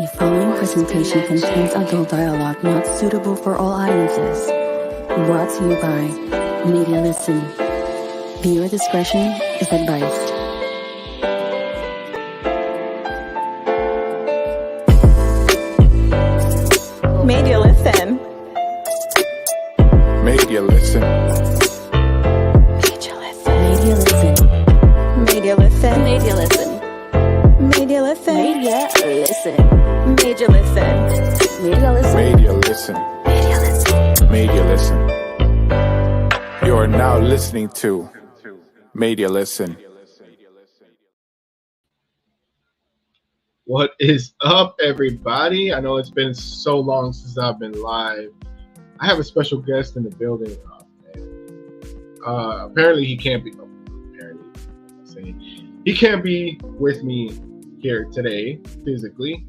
The following presentation contains adult dialogue not suitable for all audiences. Brought to you by Media Listen. Viewer discretion is advised. Media Listen. Media Listen. Media Listen. Media Listen. Media Listen. Media Listen. Media Listen. Media Listen. Media Listen. Media Listen. Media Listen. Media Listen. You are now listening to Media Listen. What is up, everybody? I know it's been so long since I've been live. I have a special guest in the building. Apparently he can't be. He can't be with me here today physically,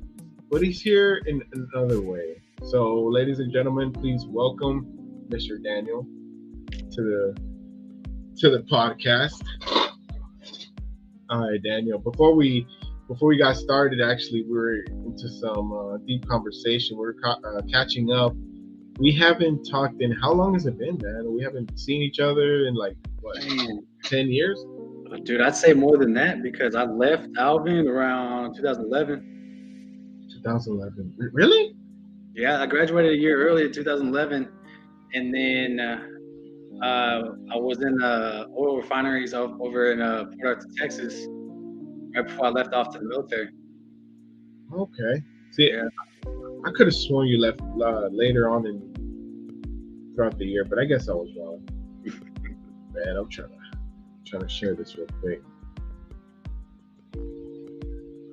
but he's here in another way. So, ladies and gentlemen, please welcome Mr. Daniel to the podcast. All right, Daniel. Before we got started, actually, we were into some deep conversation. We're catching up. We haven't talked in, how long has it been, man? We haven't seen each other in 10 years? Dude, I'd say more than that because I left Alvin around 2011. 2011. Really? Yeah, I graduated a year early in 2011. And then I was in oil refineries over in Port Arthur, Texas, right before I left off to the military. Okay. See, yeah. I could have sworn you left later on throughout the year, but I guess I was wrong. Man, I'm trying to share this real quick. All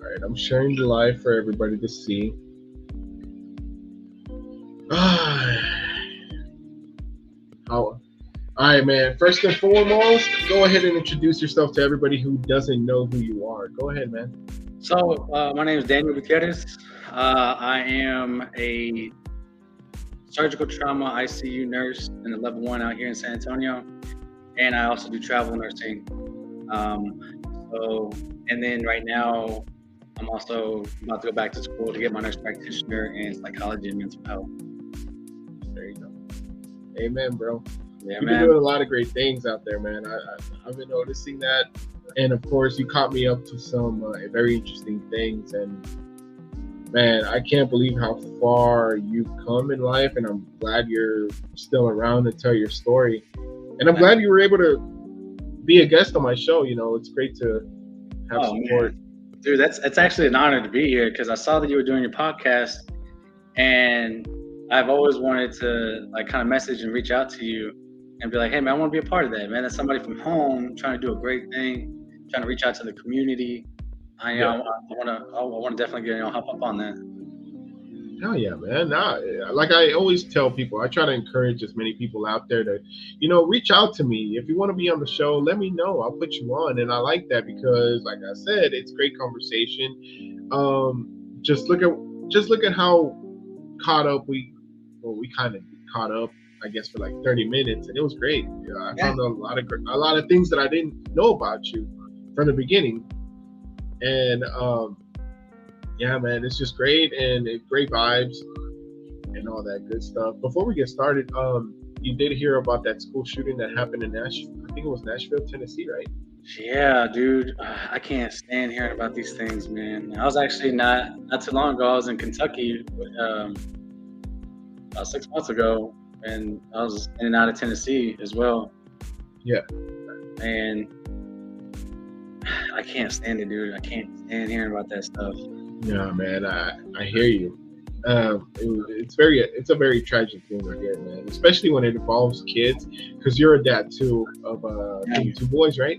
right, I'm sharing the live for everybody to see. All right, man. First and foremost, go ahead and introduce yourself to everybody who doesn't know who you are. Go ahead, man. So, my name is Daniel Gutierrez. I am a surgical trauma ICU nurse in the level 1 out here in San Antonio. And I also do travel nursing. And then right now, I'm also about to go back to school to get my nurse practitioner in psychology and mental health. There you go. Amen, bro. Yeah, You've man. been doing a lot of great things out there, man. I've been noticing that. And of course, you caught me up to some very interesting things. And man, I can't believe how far you've come in life. And I'm glad you're still around to tell your story. And I'm glad you were able to be a guest on my show. You know, it's great to have support. Man. Dude, it's actually an honor to be here because I saw that you were doing your podcast, and I've always wanted to kind of message and reach out to you and be like, hey man, I want to be a part of that, man. That's somebody from home trying to do a great thing, trying to reach out to the community. I want to definitely hop up on that. Hell yeah, man. Like I always tell people, I try to encourage as many people out there to, reach out to me. If you want to be on the show, let me know. I'll put you on. And I like that because, like I said, it's great conversation. Just look at how caught up we kind of caught up, I guess, for 30 minutes, and it was great. I found a lot of things that I didn't know about you from the beginning, and yeah, man, it's just great and great vibes and all that good stuff. Before we get started, you did hear about that school shooting that happened in Nashville. I think it was Nashville, Tennessee, right? Yeah, dude, I can't stand hearing about these things, man. I was actually not too long ago. I was in Kentucky about 6 months ago, and I was in and out of Tennessee as well. Yeah, and I can't stand it, dude. I can't stand hearing about that stuff. Yeah, man, I hear you. It's a very tragic thing to hear, man. Especially when it involves kids, because you're a dad too of two boys, right?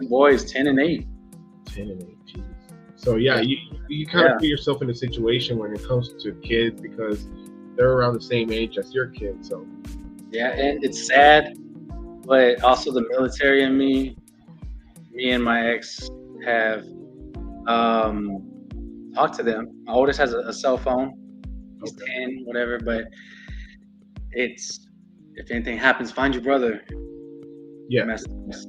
Boys, 10 and 8. 10 and 8, Jesus. So yeah, you kind of put yourself in a situation when it comes to kids because they're around the same age as your kids. So yeah, and it's sad, but also the military and me and my ex have talked to them. My oldest has a cell phone. He's 10, whatever, but it's, if anything happens, find your brother. Yeah. Message us.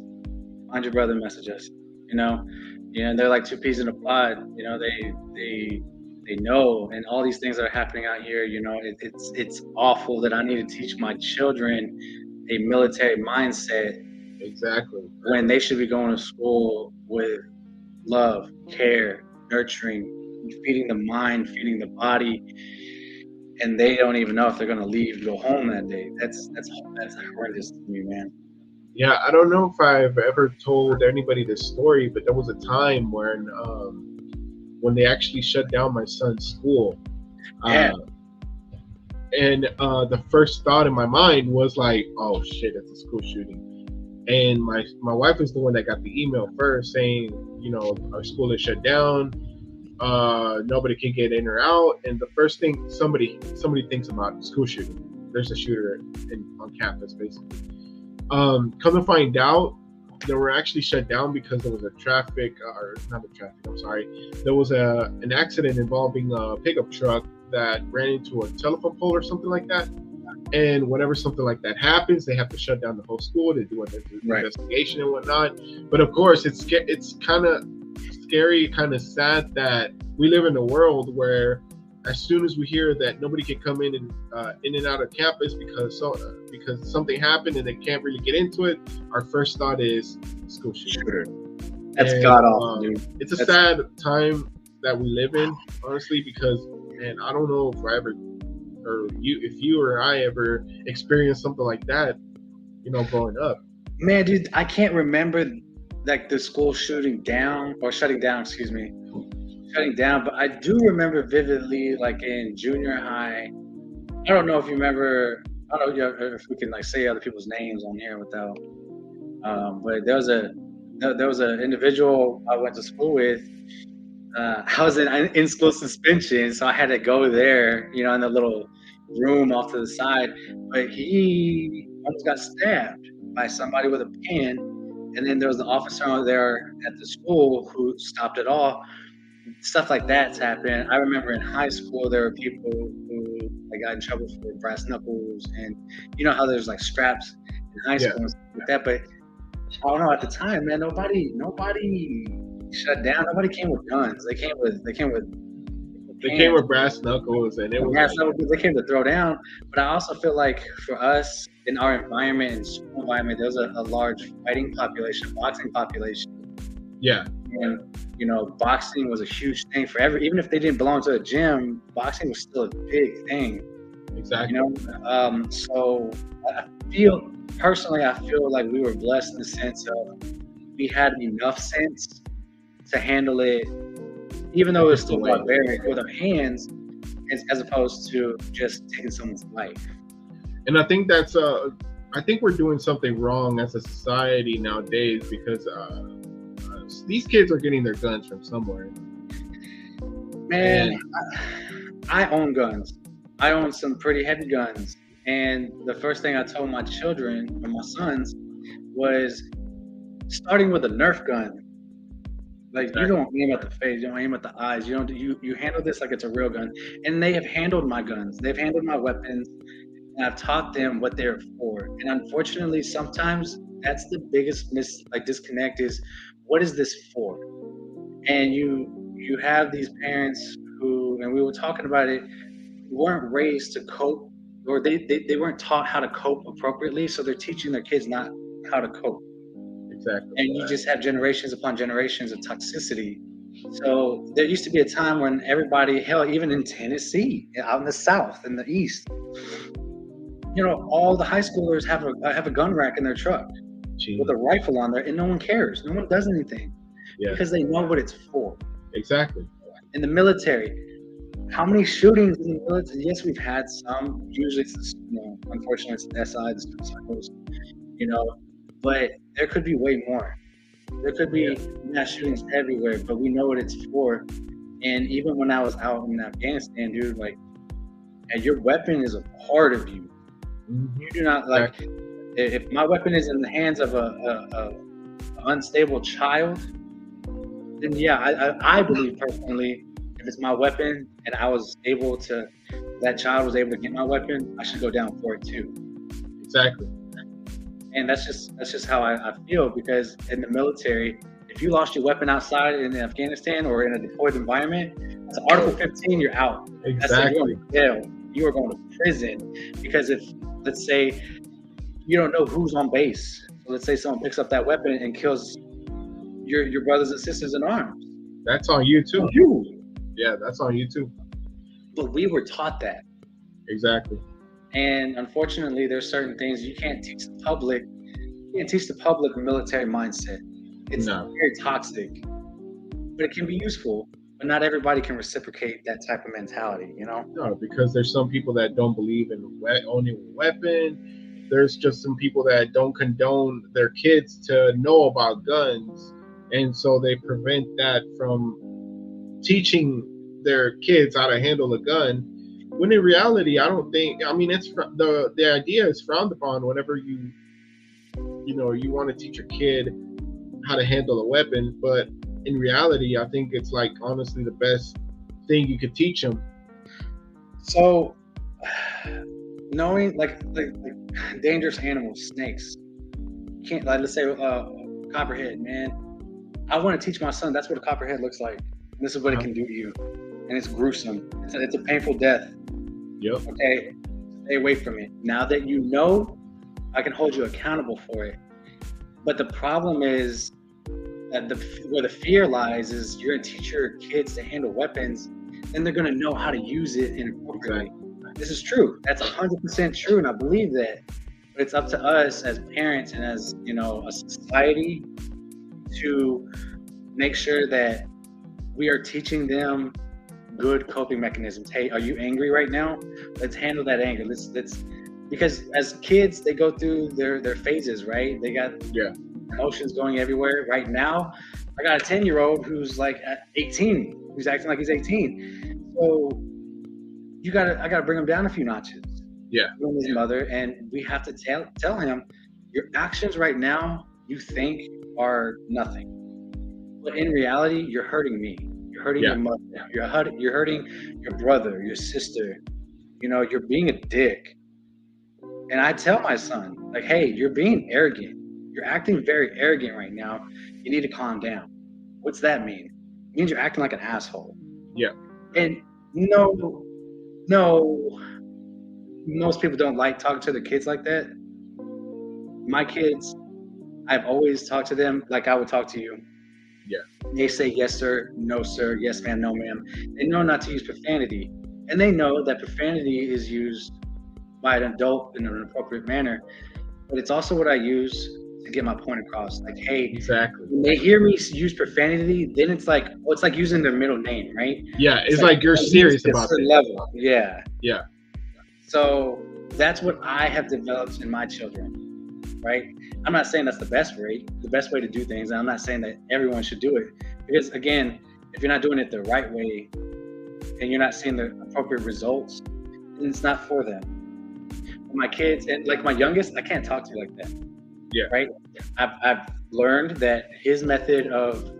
Find your brother, message us. And they're like two peas in a pod. They they know, and all these things that are happening out here, you know, it's awful that I need to teach my children a military mindset Exactly. when they should be going to school with love, care, nurturing, feeding the mind, feeding the body, and they don't even know if they're going to leave, go home that day. That's horrendous to me, man. Yeah, I don't know if I've ever told anybody this story, but there was a time when they actually shut down my son's school. Yeah. And the first thought in my mind was like, oh shit, it's a school shooting. And my wife was the one that got the email first saying, you know, our school is shut down. Nobody can get in or out. And the first thing somebody thinks about school shooting. There's a shooter on campus, basically. Come to find out, they were actually shut down because there was a there was an accident involving a pickup truck that ran into a telephone pole or something like that. And whenever something like that happens, they have to shut down the whole school to do an investigation and whatnot. But of course, it's kind of scary, kind of sad that we live in a world where as soon as we hear that nobody can come in and out of campus because something happened and they can't really get into it, our first thought is school shooter. That's god awful, dude. It's a sad time that we live in, honestly, because, man, I don't know if I ever, or if you or I ever experienced something like that, you know, growing up. Man, dude, I can't remember like the school shutting down, but I do remember vividly, like in junior high. I don't know if you remember. I don't know if we can like say other people's names on here without. But there was an individual I went to school with. I was in school suspension, so I had to go there, you know, in the little room off to the side. But he almost got stabbed by somebody with a pen, and then there was the officer there at the school who stopped it all. Stuff like that's happened. I remember in high school there were people who got in trouble for brass knuckles, and you know how there's like straps in high school and stuff like that. But I don't know, at the time, man, nobody shut down. Nobody came with guns. They came with brass knuckles, and it was they came to throw down. But I also feel like for us in our environment, in school environment, there's a large fighting population, boxing population. Yeah. And you know, boxing was a huge thing for even if they didn't belong to a gym, boxing was still a big thing. Exactly. You know, so I feel like we were blessed in the sense of we had enough sense to handle it, even though it was still barbaric, with our hands, as opposed to just taking someone's life. And I think I think we're doing something wrong as a society nowadays because these kids are getting their guns from somewhere. Man, I own guns. I own some pretty heavy guns. And the first thing I told my children, or my sons, was starting with a Nerf gun. Like, you don't aim at the face, you don't aim at the eyes. You handle this like it's a real gun. And they have handled my guns. They've handled my weapons. And I've taught them what they're for. And unfortunately, sometimes that's the biggest disconnect is, what is this for? And you have these parents who, and we were talking about it, weren't raised to cope, or they weren't taught how to cope appropriately, so they're teaching their kids not how to cope. Exactly. And you just have generations upon generations of toxicity. So there used to be a time when everybody, hell, even in Tennessee, out in the South, in the East, you know, all the high schoolers have a gun rack in their truck. Jeez. With a rifle on there, and no one cares. No one does anything because they know what it's for. Exactly. In the military, how many shootings in the military? Yes, we've had some. Usually, unfortunately, it's the SI, the circles, you know. But there could be way more. There could be mass shootings everywhere, but we know what it's for. And even when I was out in Afghanistan, dude, like, and your weapon is a part of you. Mm-hmm. You do not like. If my weapon is in the hands of a unstable child, then I believe personally, if it's my weapon and that child was able to get my weapon, I should go down for it too. Exactly. And that's just how I feel, because in the military, if you lost your weapon outside in Afghanistan or in a deployed environment, So Article 15, you're out. That's it, you're Exactly. going to jail. You are going to prison because if, let's say, you don't know who's on base. So let's say someone picks up that weapon and kills your brothers and sisters in arms. That's on you too. You. Yeah, that's on you too. But we were taught that. Exactly. And unfortunately, there's certain things you can't teach the public. You can't teach the public a military mindset. It's very toxic, but it can be useful. But not everybody can reciprocate that type of mentality, you know? No, because there's some people that don't believe in owning a weapon. There's just some people that don't condone their kids to know about guns, and so they prevent that from teaching their kids how to handle a gun. When in reality, I don't think. I mean, it's the idea is frowned upon whenever you want to teach your kid how to handle a weapon, but in reality, I think it's like honestly the best thing you could teach them. So, knowing like dangerous animals, snakes, can't like let's say copperhead, man. I want to teach my son that's what a copperhead looks like. And this is what it can do to you, and it's gruesome. It's a painful death. Yep. Okay, stay away from it. Now that you know, I can hold you accountable for it. But the problem is that where the fear lies is you're gonna teach your kids to handle weapons, and they're gonna know how to use it inappropriately. This is true. That's 100% true, and I believe that. But it's up to us as parents and as a society to make sure that we are teaching them good coping mechanisms. Hey, are you angry right now? Let's handle that anger. Let's because as kids they go through their phases, right? They got emotions going everywhere. Right now, I got a 10-year-old who's like at 18, who's acting like he's 18. So I gotta bring him down a few notches. Yeah. From his mother, and we have to tell him your actions right now you think are nothing, but in reality you're hurting me. You're hurting your mother. You're hurting your brother, your sister. You're being a dick. And I tell my son, like, hey, you're being arrogant. You're acting very arrogant right now. You need to calm down. What's that mean? It means you're acting like an asshole. Yeah. And no, most people don't like talking to their kids like that. My kids, I've always talked to them like I would talk to you. Yeah. They say yes, sir, no, sir, yes, ma'am, no, ma'am. They know not to use profanity. And they know that profanity is used by an adult in an appropriate manner. But it's also what I use to get my point across. Like, hey, exactly. When they hear me use profanity, then it's like using their middle name, right? Yeah, it's like you're serious about it. Level. Yeah. Yeah. So that's what I have developed in my children, right? I'm not saying that's the best way to do things. And I'm not saying that everyone should do it. Because again, if you're not doing it the right way and you're not seeing the appropriate results, then it's not for them. My kids, and like my youngest, I can't talk to you like that. Yeah. Right? I've learned that his method of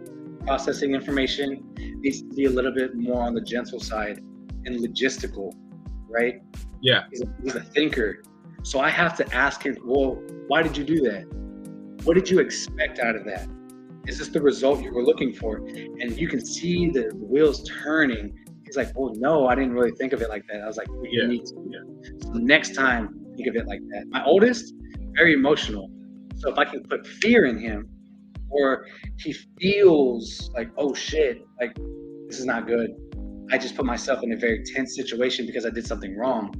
processing information needs to be a little bit more on the gentle side and logistical, right? Yeah. He's a thinker. So I have to ask him, well, why did you do that? What did you expect out of that? Is this the result you were looking for? And you can see the wheels turning. He's like, oh no, I didn't really think of it like that. I was like, well, you need to. Yeah. So next time, think of it like that. My oldest, very emotional. So if I can put fear in him, or he feels like, oh shit, like this is not good. I just put myself in a very tense situation because I did something wrong.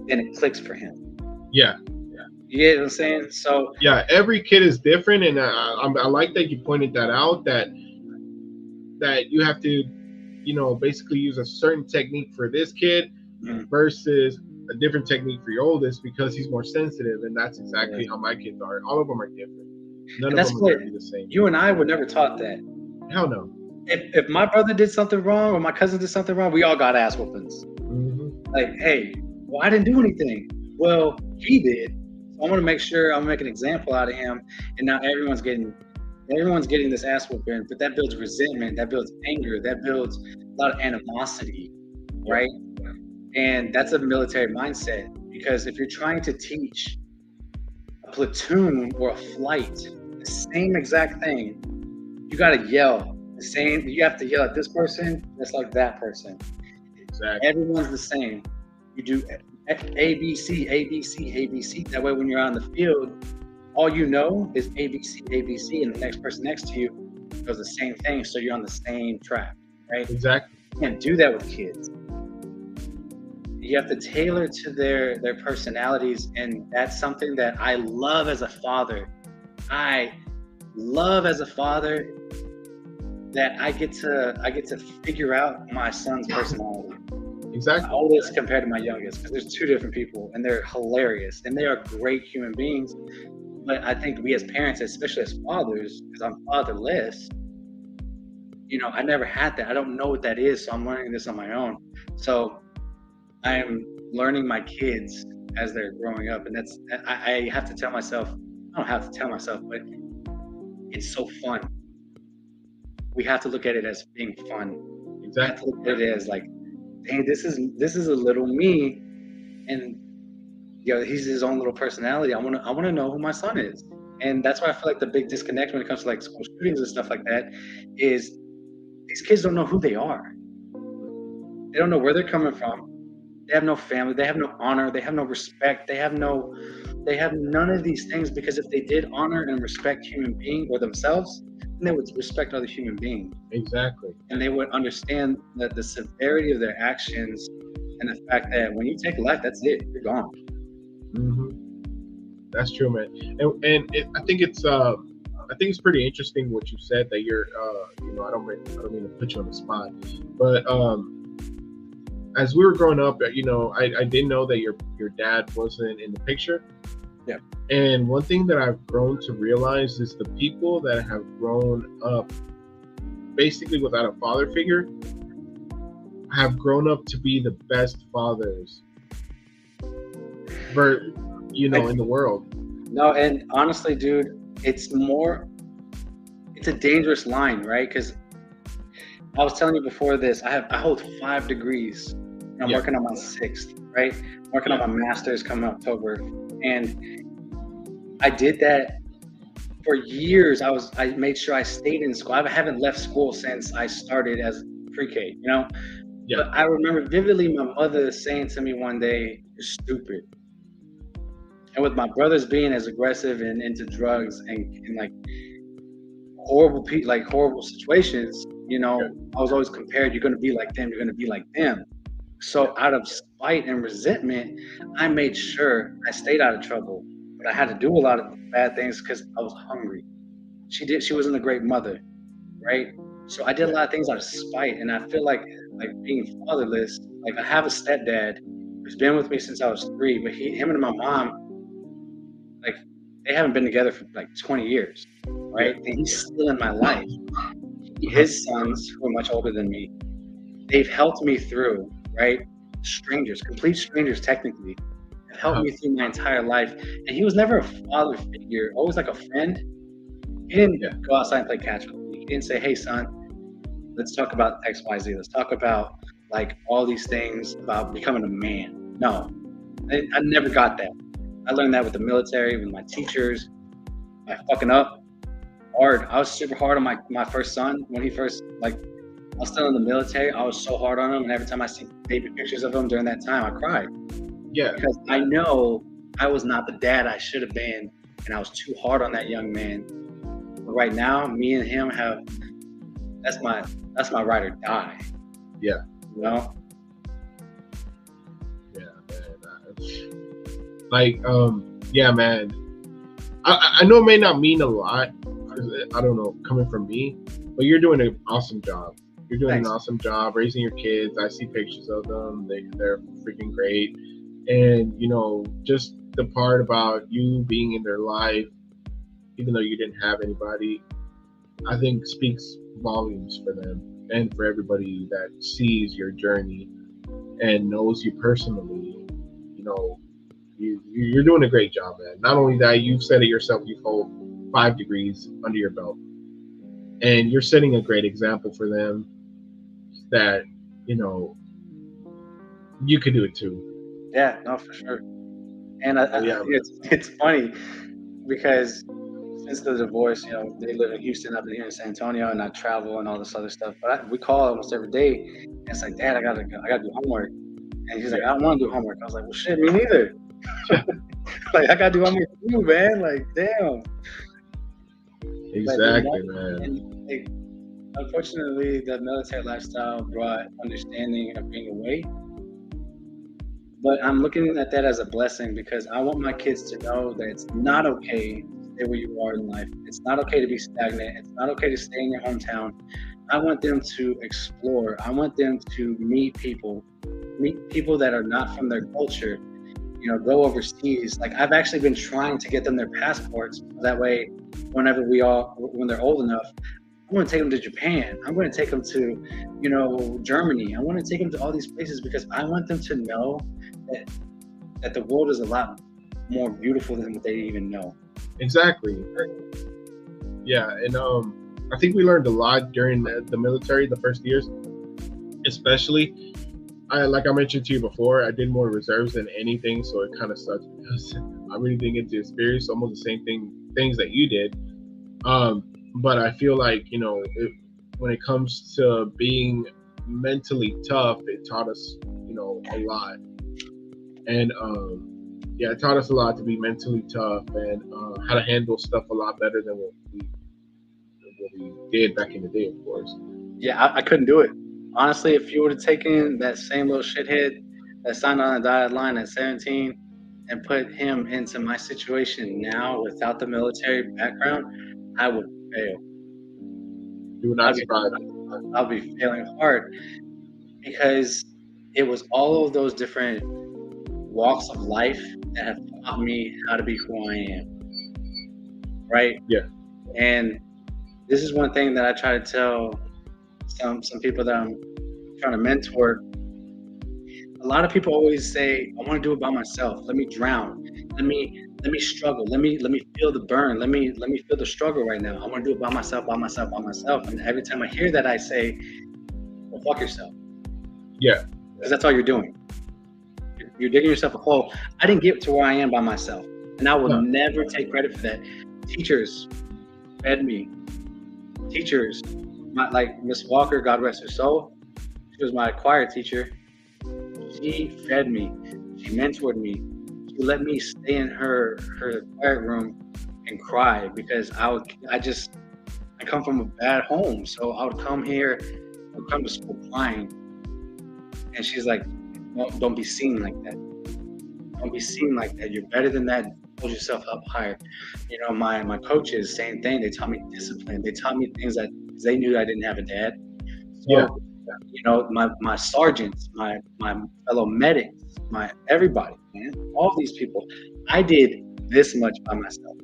Then it clicks for him. Yeah. You get what I'm saying? So yeah, every kid is different, and I like that you pointed that out. That you have to, basically use a certain technique for this kid versus a different technique for your oldest because he's more sensitive, and that's exactly how my kids are. All of them are different. None of them are going to be the same. You and I were never taught that. Hell no. If my brother did something wrong or my cousin did something wrong, we all got ass whoopings. Mm-hmm. Like, hey, well, I didn't do anything. Well, he did. So I want to make sure I'm making an example out of him, and now everyone's getting this ass whooping. But that builds resentment, that builds anger, that builds a lot of animosity, right? And that's a military mindset, because if you're trying to teach a platoon or a flight the same exact thing, you got to yell the same. You have to yell at this person just like that person. Exactly. Everyone's the same. You do A, B, C, A, B, C, A, B, C. That way, when you're on the field, all you know is A, B, C, A, B, C, and the next person next to you does the same thing. So you're on the same track, right? Exactly. You can't do that with kids. You have to tailor to their personalities, and that's something that I love as a father. I love as a father that I get to figure out my son's personality. Exactly. My oldest compared to my youngest, because there's two different people, and they're hilarious, and they are great human beings. But I think we as parents, especially as fathers, because I'm fatherless, I never had that. I don't know what that is, so I'm learning this on my own. So I'm learning my kids as they're growing up, and I have to tell myself. I don't have to tell myself, but it's so fun. We have to look at it as being fun. Exactly. We have to look at it as like, hey, this is a little me, and he's his own little personality. I want to know who my son is, and that's why I feel like the big disconnect when it comes to like school shootings and stuff like that is these kids don't know who they are. They don't know where they're coming from. They have no family. They have no honor. They have no respect. They have none of these things, because if they did honor and respect human being or themselves, then they would respect other human beings. Exactly. And they would understand that the severity of their actions and the fact that when you take life, that's it. You're gone. Mm-hmm. That's true, man. I think it's pretty interesting what you said, that you're I don't mean to put you on the spot, but as we were growing up, I didn't know that your dad wasn't in the picture. Yeah. And one thing that I've grown to realize is the people that have grown up basically without a father figure have grown up to be the best fathers in the world. No, and honestly, dude, it's a dangerous line, right? Because I was telling you before this, I hold 5 degrees. And I'm working on my 6th, right? I'm working on my master's coming October. And I did that for years. I made sure I stayed in school. I haven't left school since I started as pre-K, Yeah. But I remember vividly my mother saying to me one day, "You're stupid." And with my brothers being as aggressive and into drugs and like horrible situations, I was always compared. You're going to be like them. You're going to be like them. So out of spite and resentment, I made sure I stayed out of trouble. But I had to do a lot of bad things because I was hungry. She wasn't a great mother, right? So I did a lot of things out of spite, and I feel like being fatherless. Like, I have a stepdad who's been with me since I was 3, but him and my mom, like, they haven't been together for like 20 years, right? And he's still in my life. His sons, who are much older than me, they've helped me through, right? Strangers, complete strangers technically, have helped me through my entire life. And he was never a father figure, always like a friend. He didn't go outside and play catch with me. He didn't say, "Hey, son, let's talk about X, Y, Z. Let's talk about like all these things about becoming a man." No, I never got that. I learned that with the military, with my teachers, by fucking up hard. I was super hard on my first son when he first, I was still in the military. I was so hard on him, and every time I see baby pictures of him during that time, I cried. Yeah. Because I know I was not the dad I should have been, and I was too hard on that young man. But right now, me and him that's my ride or die. Yeah. Yeah, man. Yeah, man. I know it may not mean a lot, I don't know, coming from me, but you're doing an awesome job. You're doing Thanks. an awesome job raising your kids. I see pictures of them. They're freaking great. And, just the part about you being in their life, even though you didn't have anybody, I think speaks volumes for them and for everybody that sees your journey and knows you personally. You're doing a great job, man. Not only that, you've said it yourself, you hold 5 degrees under your belt. And you're setting a great example for them that, you could do it too. Yeah, no, for sure. And I think it's funny because since the divorce, you know, they live in Houston, I've been here in San Antonio, and I travel and all this other stuff. But we call almost every day. And it's like, Dad, I gotta do homework. And he's like, I don't want to do homework. I was like, well, shit, me neither. Like, I gotta do homework too, man. Like, damn. Exactly, man. And, like, unfortunately, the military lifestyle brought understanding of being away. But I'm looking at that as a blessing because I want my kids to know that it's not okay to stay where you are in life. It's not okay to be stagnant. It's not okay to stay in your hometown. I want them to explore. I want them to meet people that are not from their culture. You know, go overseas. Like, I've actually been trying to get them their passports. That way, when they're old enough, I want to take them to Japan. I'm going to take them to, you know, Germany. I want to take them to all these places because I want them to know that the world is a lot more beautiful than what they even know. Exactly. Yeah, and I think we learned a lot during the military, the first years, especially. Like I mentioned to you before, I did more reserves than anything, so it kind of sucks because I really didn't get to experience almost the same things that you did. But I feel like, you know, when it comes to being mentally tough, it taught us, you know, a lot. And it taught us a lot to be mentally tough and how to handle stuff a lot better than what we did back in the day, of course. Yeah, I couldn't do it. Honestly, if you would have taken that same little shithead that signed on the dotted line at 17 and put him into my situation now without the military background, I would fail. You would not survive. I'll be failing hard because it was all of those different walks of life that have taught me how to be who I am. Right? Yeah. And this is one thing that I try to tell some people that I'm trying to mentor. A lot of people always say, I want to do it by myself. Let me drown. Let me struggle. Let me feel the burn. Let me feel the struggle right now. I want to do it by myself. And every time I hear that, I say, well, fuck yourself. Yeah. Because that's all you're doing. You're digging yourself a hole. I didn't get to where I am by myself. And I will never take credit for that. Teachers fed me. Teachers, like Miss Walker, God rest her soul. She was my choir teacher. She fed me. She mentored me. She let me stay in her quiet room and cry because I come from a bad home. So I would come to school crying. And she's like, no, don't be seen like that. Don't be seen like that. You're better than that. Hold yourself up higher. You know, my coaches, same thing. They taught me discipline. They taught me things that they knew I didn't have a dad. So, you know, my sergeants, my fellow medics, my everybody, man, all these people, I did this much by myself.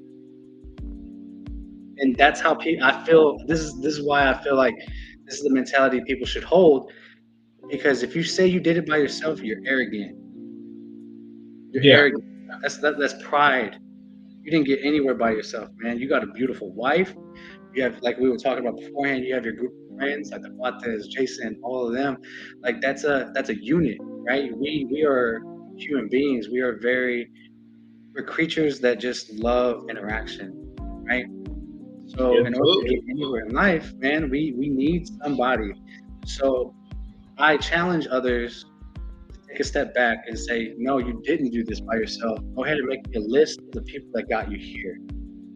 And that's how I feel. This is why I feel like this is the mentality people should hold. Because if you say you did it by yourself, you're arrogant. You're arrogant. That's pride. You didn't get anywhere by yourself, man. You got a beautiful wife. You have, like we were talking about beforehand, you have your group of friends, like the Bates, Jason, all of them. Like that's a unit, right? We are human beings. We're creatures that just love interaction, right? So in order to get anywhere in life, man, we need somebody. So I challenge others to take a step back and say, no, you didn't do this by yourself. Go ahead and make me a list of the people that got you here.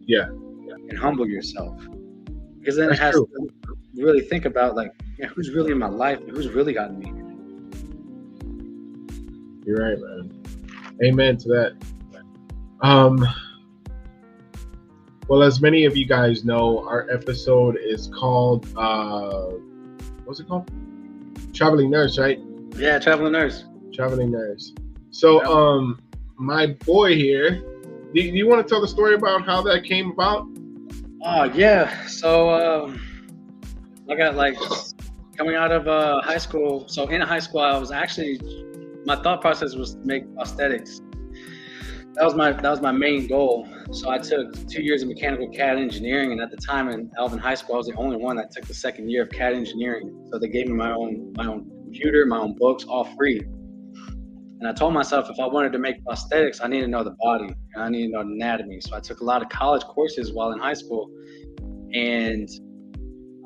Yeah. And humble yourself. Because then it has to really think about, like, who's really in my life and who's really gotten me here. You're right, man. Amen to that. Well, as many of you guys know, our episode is called, what's it called? Traveling Nurse, right? Yeah, Traveling Nurse. Traveling Nurse. So, my boy here, do you want to tell the story about how that came about? Oh, yeah. So, I got, like, coming out of high school. So, in high school, my thought process was to make prosthetics. That was my main goal. So I took 2 years of mechanical CAD engineering, and at the time in Alvin High School, I was the only one that took the second year of CAD engineering. So they gave me my own computer, my own books, all free. And I told myself if I wanted to make prosthetics, I need to know the body and I need to know anatomy. So I took a lot of college courses while in high school. And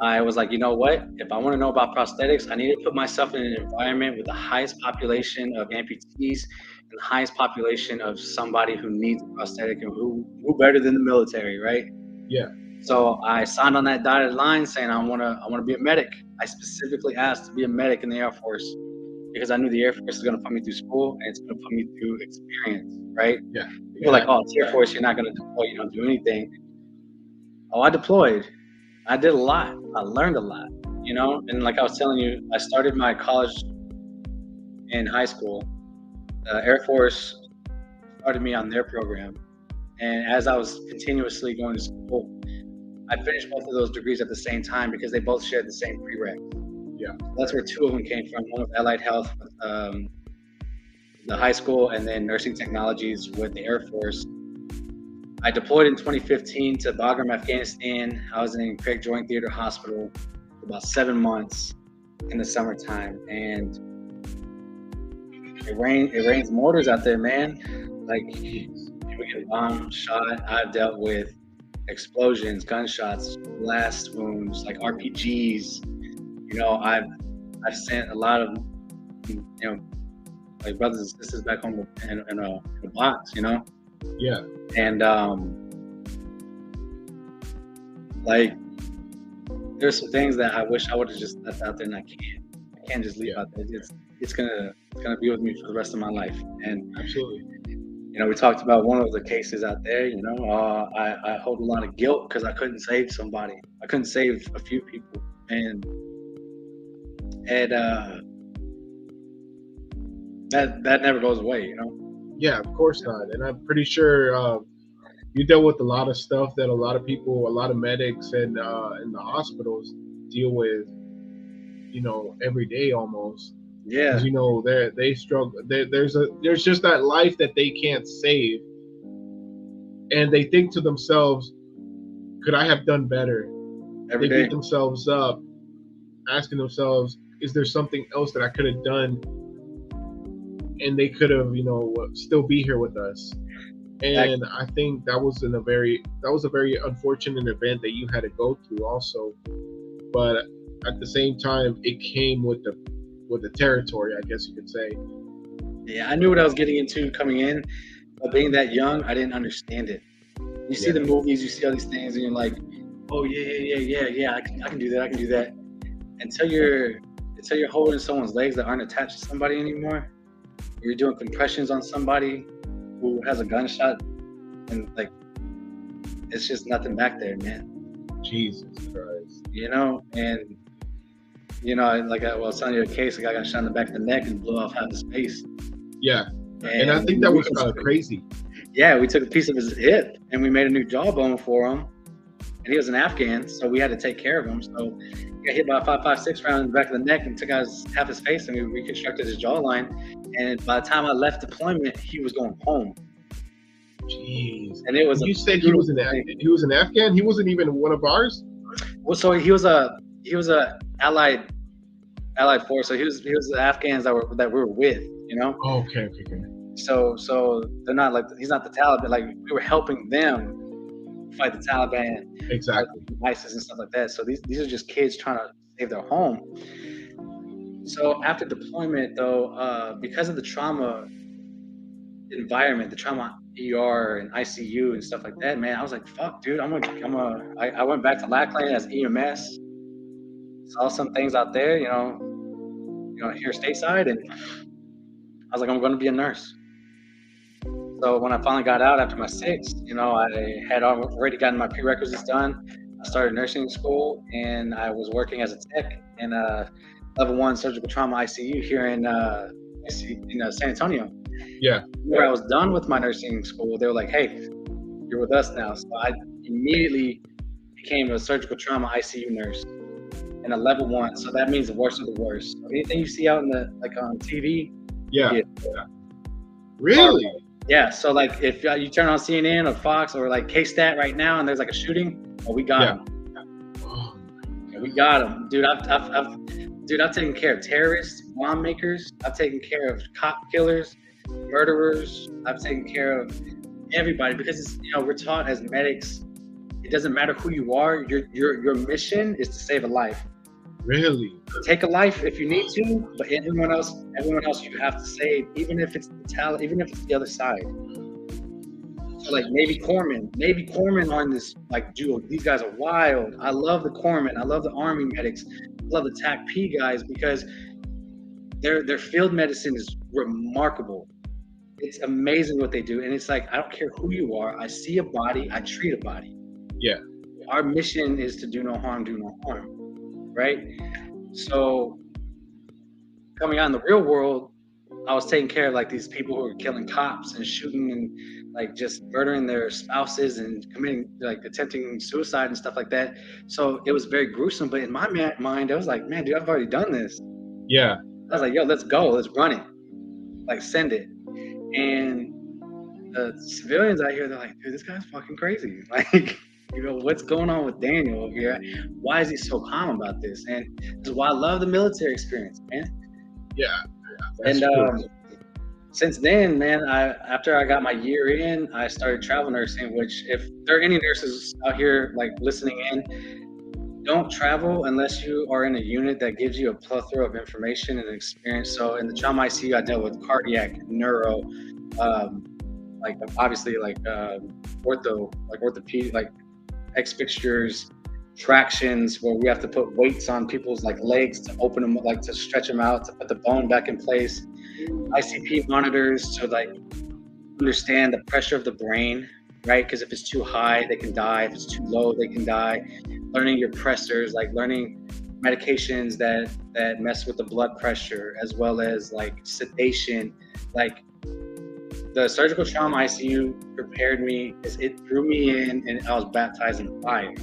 I was like, you know what? If I want to know about prosthetics, I need to put myself in an environment with the highest population of amputees and the highest population of somebody who needs a prosthetic, and who better than the military, right? Yeah. So I signed on that dotted line saying I want to be a medic. I specifically asked to be a medic in the Air Force because I knew the Air Force is going to put me through school and it's going to put me through experience, right? Yeah. People are like, oh, it's Air Force, you're not going to deploy, you don't do anything. Oh, I deployed. I did a lot. I learned a lot, you know? And like I was telling you, I started my college in high school. The Air Force started me on their program. And as I was continuously going to school, I finished both of those degrees at the same time because they both shared the same prereq. Yeah. That's where two of them came from. One with Allied Health, the high school, and then Nursing Technologies with the Air Force. I deployed in 2015 to Bagram, Afghanistan. I was in Craig Joint Theater Hospital for about 7 months in the summertime, and it rains mortars out there, man. Like, people get bombed, shot. I've dealt with explosions, gunshots, blast wounds, like RPGs. You know, I've sent a lot of, you know, like brothers and sisters back home in a box, you know. Yeah. And like, there's some things that I wish I would have just left out there, and I can't just leave out there. It's gonna be with me for the rest of my life. And absolutely, you know, we talked about one of the cases out there. You know, I hold a lot of guilt because I couldn't save somebody. I couldn't save a few people, and that never goes away. You know. Yeah, of course not. And I'm pretty sure you dealt with a lot of stuff that a lot of people, a lot of medics and in the hospitals deal with, you know, every day almost. Yeah. 'Cause, you know, they struggle. There's just that life that they can't save, and they think to themselves, "Could I have done better?" Every they day. beat themselves up, asking themselves, "Is there something else that I could have done?" And they could have, you know, still be here with us. And I think that was a very unfortunate event that you had to go through also. But at the same time, it came with the territory, I guess you could say. Yeah, I knew what I was getting into coming in, but being that young, I didn't understand it. You see the movies, you see all these things, and you're like, oh yeah, I can do that. Until you're holding someone's legs that aren't attached to somebody anymore. You're doing compressions on somebody who has a gunshot, and like, it's just nothing back there, man. Jesus Christ. You know, and you know, like I was telling you a case, a guy got shot in the back of the neck and blew off half his face. Yeah, and I think that was crazy. Yeah, we took a piece of his hip and we made a new jawbone for him, and he was an Afghan, so we had to take care of him. So he got hit by a 5.56 round in the back of the neck and took out half his face, and we reconstructed his jawline. And by the time I left deployment, he was going home. Jeez. And it was. You said he was an Afghan. He wasn't even one of ours. Well, so he was a allied force. So he was the Afghans that we were with. You know. Oh, okay. So they're not like, he's not the Taliban. Like, we were helping them fight the Taliban, exactly, ISIS and stuff like that. So these are just kids trying to save their home. So after deployment, though, because of the trauma environment, the trauma ER and ICU and stuff like that, man, I was like, fuck, dude, I went back to Lackland as EMS, saw some things out there, you know, here stateside, and I was like, I'm going to be a nurse. So when I finally got out after my 6, you know, I had already gotten my prerequisites done. I started nursing school, and I was working as a tech in a level 1 surgical trauma ICU here in San Antonio. Yeah. Where I was done with my nursing school, they were like, hey, you're with us now. So I immediately became a surgical trauma ICU nurse in a level 1. So that means the worst of the worst. So anything you see out on TV. Yeah. Really? Yeah. So like, if you turn on CNN or Fox or like K-Stat right now, and there's like a shooting, we got him. We got him, dude. I've taken care of terrorists, bomb makers. I've taken care of cop killers, murderers. I've taken care of everybody because it's, we're taught as medics. It doesn't matter who you are. Your mission is to save a life. Really? Take a life if you need to, but everyone else you have to save, even if it's the other side. So like Navy corpsmen on this like duo. These guys are wild. I love the corpsmen. I love the Army medics. I love the TAC-P guys because their field medicine is remarkable. It's amazing what they do, and it's like I don't care who you are. I see a body, I treat a body. Yeah. Our mission is to do no harm, right? So coming out in the real world, I was taking care of like these people who were killing cops and shooting and like just murdering their spouses and committing like attempting suicide and stuff like that. So it was very gruesome. But in my mind, I was like, man, dude, I've already done this. Yeah. I was like, yo, let's go, let's run it, like send it. And the civilians out here, they're like, dude, this guy's fucking crazy. Like, what's going on with Daniel over here? Why is he so calm about this? And this is why I love the military experience, man. Yeah. And since then, man, after I got my year in, I started travel nursing, which if there are any nurses out here like listening in, don't travel unless you are in a unit that gives you a plethora of information and experience. So in the trauma ICU, I dealt with cardiac, neuro, like obviously like ortho, like orthopedic, like X fixtures, tractions, where we have to put weights on people's like legs to open them, like to stretch them out, to put the bone back in place. ICP monitors to like understand the pressure of the brain, right? Because if it's too high, they can die. If it's too low, they can die. Learning your pressors, like learning medications that mess with the blood pressure, as well as like sedation. Like the surgical trauma ICU prepared me, it threw me in, and I was baptized in fire.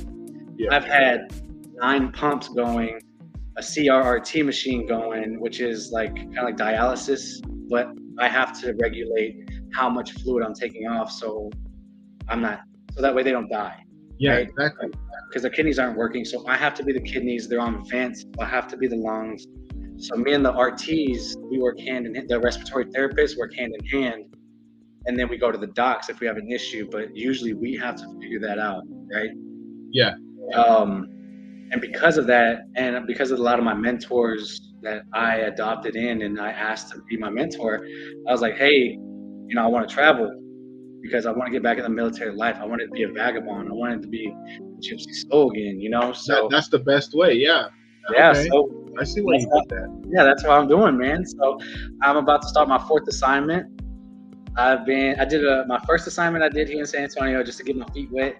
Yeah. I've had 9 pumps going, a CRRT machine going, which is like kind of like dialysis, but I have to regulate how much fluid I'm taking off, so that way they don't die. Yeah, right? Exactly. Because their kidneys aren't working, so I have to be the kidneys. They're on vents, so I have to be the lungs. So me and the RTs, we work hand in hand. The respiratory therapists work hand in hand, and then we go to the docs if we have an issue. But usually we have to figure that out, right? Yeah. And because of that, and because of a lot of my mentors that I adopted in and I asked to be my mentor, I was like, hey, I want to travel because I want to get back in the military life. I wanted to be a vagabond. I wanted to be a gypsy soul again, So that's the best way. Yeah. Yeah. Okay. So I see why you did that. Yeah, that's what I'm doing, man. So I'm about to start my 4th assignment. I did my first assignment I did here in San Antonio just to get my feet wet,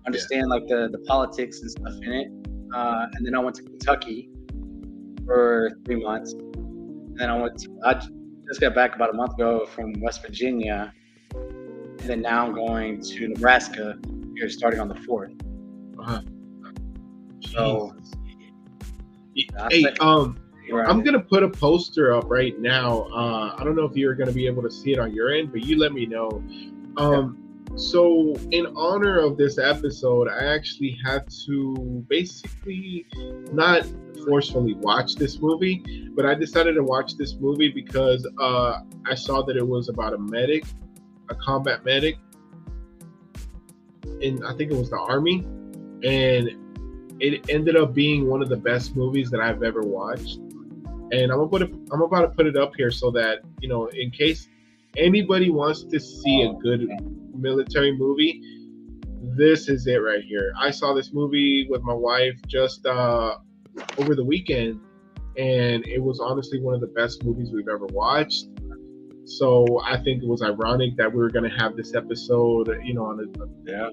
understand like the politics and stuff in it. And then I went to Kentucky for 3 months. And then I just got back about a month ago from West Virginia. And then now I'm going to Nebraska here starting on the 4th. Uh-huh. So, hey, I'm going to put a poster up right now. I don't know if you're going to be able to see it on your end, but you let me know. So in honor of this episode, I actually had to basically not forcefully watch this movie, but I decided to watch this movie because I saw that it was about a combat medic, and I think it was the Army, and it ended up being one of the best movies that I've ever watched. And I'm about to put it up here so that, in case anybody wants to see a good military movie, this is it right here. I saw this movie with my wife just over the weekend, and it was honestly one of the best movies we've ever watched. So I think it was ironic that we were going to have this episode,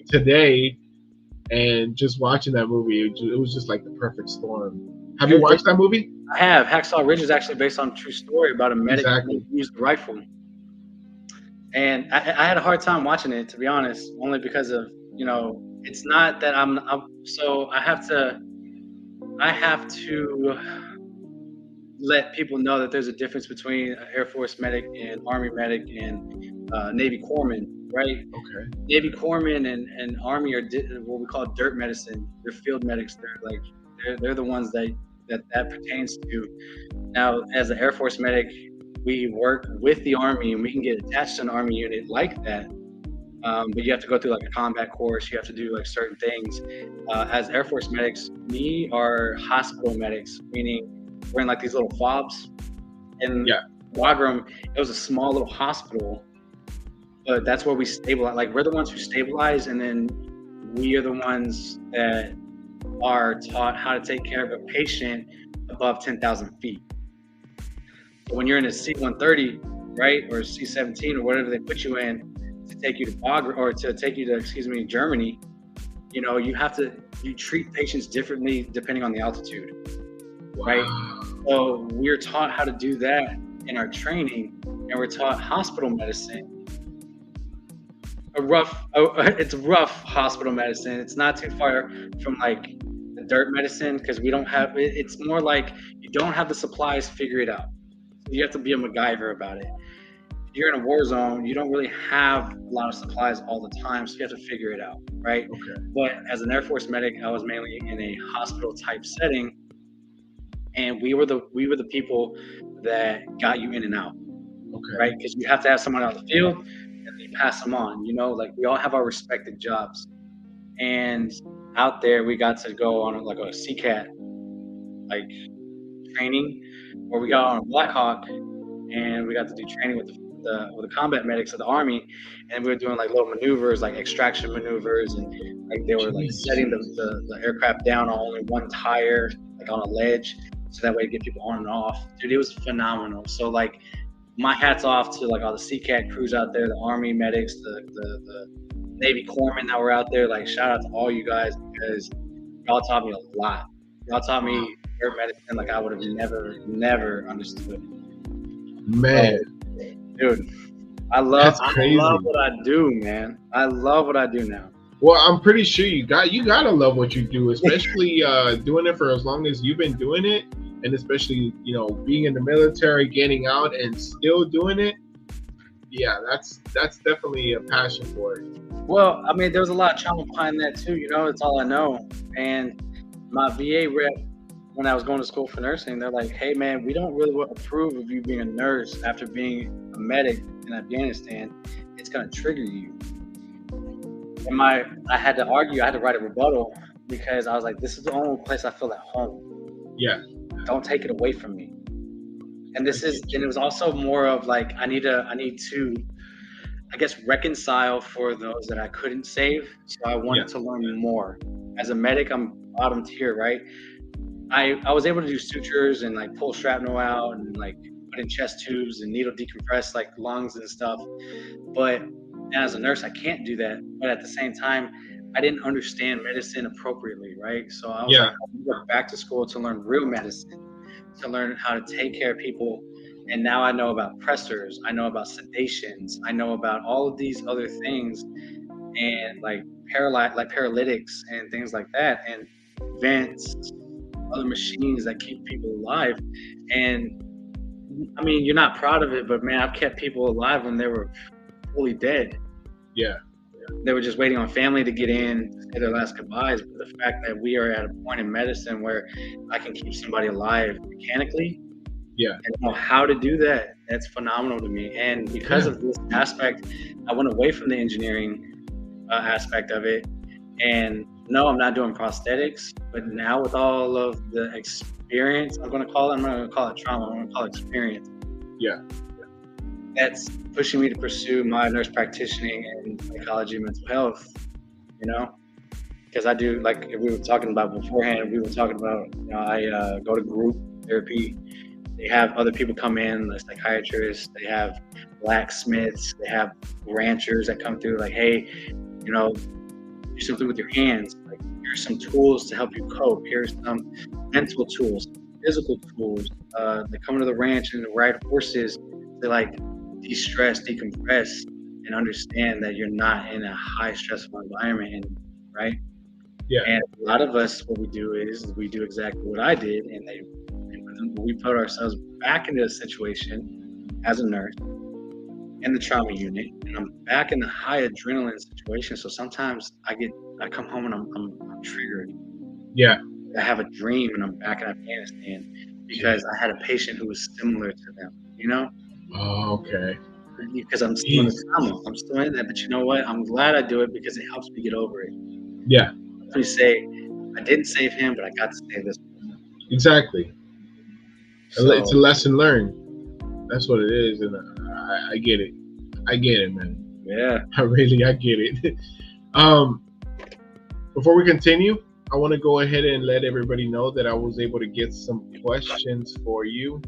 today, and just watching that movie, it was just like the perfect storm. Have you watched that movie? I have. Hacksaw Ridge is actually based on a true story about a medic who used a rifle. And I had a hard time watching it, to be honest, only because of, it's not that so I have to let people know that there's a difference between an Air Force medic and Army medic and Navy corpsman, right? Okay. Navy corpsmen and Army are what we call dirt medicine. They're field medics. They're the ones that that pertains to. Now, as an Air Force medic, we work with the Army, and we can get attached to an Army unit like that. But you have to go through like a combat course. You have to do like certain things. As Air Force medics, we are hospital medics, meaning we're in like these little fobs. And Wagram, it was a small little hospital, but that's where we stabilize. Like, we're the ones who stabilize, and then we are the ones that are taught how to take care of a patient above 10,000 feet. So when you're in a C-130, right, or C-17 or whatever they put you in to take you to Wagram, or to take you to, Germany, you treat patients differently depending on the altitude, right? So we're taught how to do that in our training, and we're taught hospital medicine. It's rough hospital medicine. It's not too far from like the dirt medicine, because we don't have. It's more like you don't have the supplies, figure it out. You have to be a MacGyver about it. If you're in a war zone, you don't really have a lot of supplies all the time, so you have to figure it out, right? Okay. But as an Air Force medic, I was mainly in a hospital type setting, and we were the people that got you in and out, right? Because you have to have someone out in the field, and you pass them on. Like, we all have our respected jobs, and out there we got to go on like a CCAT like training, where we got on a Black Hawk, and we got to do training with the combat medics of the Army, and we were doing like little maneuvers, like extraction maneuvers, and like they were like setting the aircraft down on only one tire, like on a ledge, so that way to get people on and off. Dude, it was phenomenal. So like, my hat's off to like all the CCAT crews out there, the Army medics, the Navy corpsmen that were out there. Like, shout out to all you guys, because y'all taught me a lot. Y'all taught me air medicine like I would have never understood. Man, dude, I love what I do, man. I love what I do now. Well, I'm pretty sure you gotta love what you do, especially doing it for as long as you've been doing it, and especially being in the military, getting out, and still doing it. Yeah, that's definitely a passion for it. Well, I mean, there's a lot of trauma behind that too. It's all I know. And my VA rep, when I was going to school for nursing, they're like, "Hey, man, we don't really approve of you being a nurse after being a medic in Afghanistan. It's gonna trigger you." And I had to argue. I had to write a rebuttal, because I was like, "This is the only place I feel at home. Yeah. Don't take it away from me." And it was also more of like, I need to, I guess, reconcile for those that I couldn't save. So I wanted to learn more. As a medic, I'm bottom tier, right? I was able to do sutures and like pull shrapnel out and like put in chest tubes and needle decompress like lungs and stuff. But as a nurse, I can't do that. But at the same time, I didn't understand medicine appropriately, right? So I was like, I went back to school to learn real medicine, to learn how to take care of people. And now I know about pressors, I know about sedations, I know about all of these other things, and like paralytics and things like that, and vents, other machines that keep people alive. And I mean, you're not proud of it, but man, I've kept people alive when they were fully dead. Yeah. They were just waiting on family to get in to say their last goodbyes. But the fact that we are at a point in medicine where I can keep somebody alive mechanically, and know how to do that, that's phenomenal to me. And because of this aspect, I went away from the engineering aspect of it. And no, I'm not doing prosthetics, but now with all of the experience, I'm not going to call it trauma, I'm going to call it experience. Yeah. That's pushing me to pursue my nurse practicing and psychology and mental health, because I do, like we were talking about beforehand, I go to group therapy. They have other people come in, like psychiatrists, they have blacksmiths, they have ranchers that come through, like, hey, do something with your hands. Like, here's some tools to help you cope. Here's some mental tools, physical tools. They come to the ranch and ride horses. They like de-stress, decompress, and understand that you're not in a high stressful environment, right? Yeah. And a lot of us, what we do is we do exactly what I did, and we put ourselves back into a situation as a nurse in the trauma unit, and I'm back in the high adrenaline situation. So sometimes I come home and I'm triggered. Yeah. I have a dream and I'm back in Afghanistan because I had a patient who was similar to them, you know? Oh, okay. Because I'm still in the trauma. I'm still in that. But you know what? I'm glad I do it because it helps me get over it. Yeah, Let me say, I didn't save him, but I got to save this person. exactly. So, It's a lesson learned. That's what it is, and I get it. I get it, man. yeah. I get it. Before we continue, I want to go ahead and let everybody know that I was able to get some questions for you.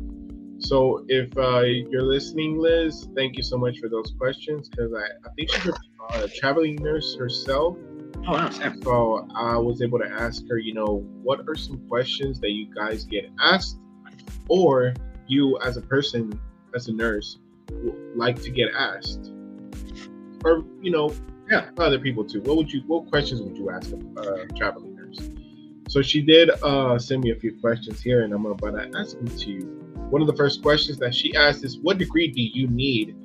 So if you're listening, Liz, thank you so much for those questions, because I think she's a traveling nurse herself. Oh, wow, Sam. So I was able to ask her, what are some questions that you guys get asked, or you as a person, as a nurse, like to get asked, or other people too. What questions would you ask a traveling nurse? So she did send me a few questions here, and I'm about to ask them to you. One of the first questions that she asked is, what degree do you need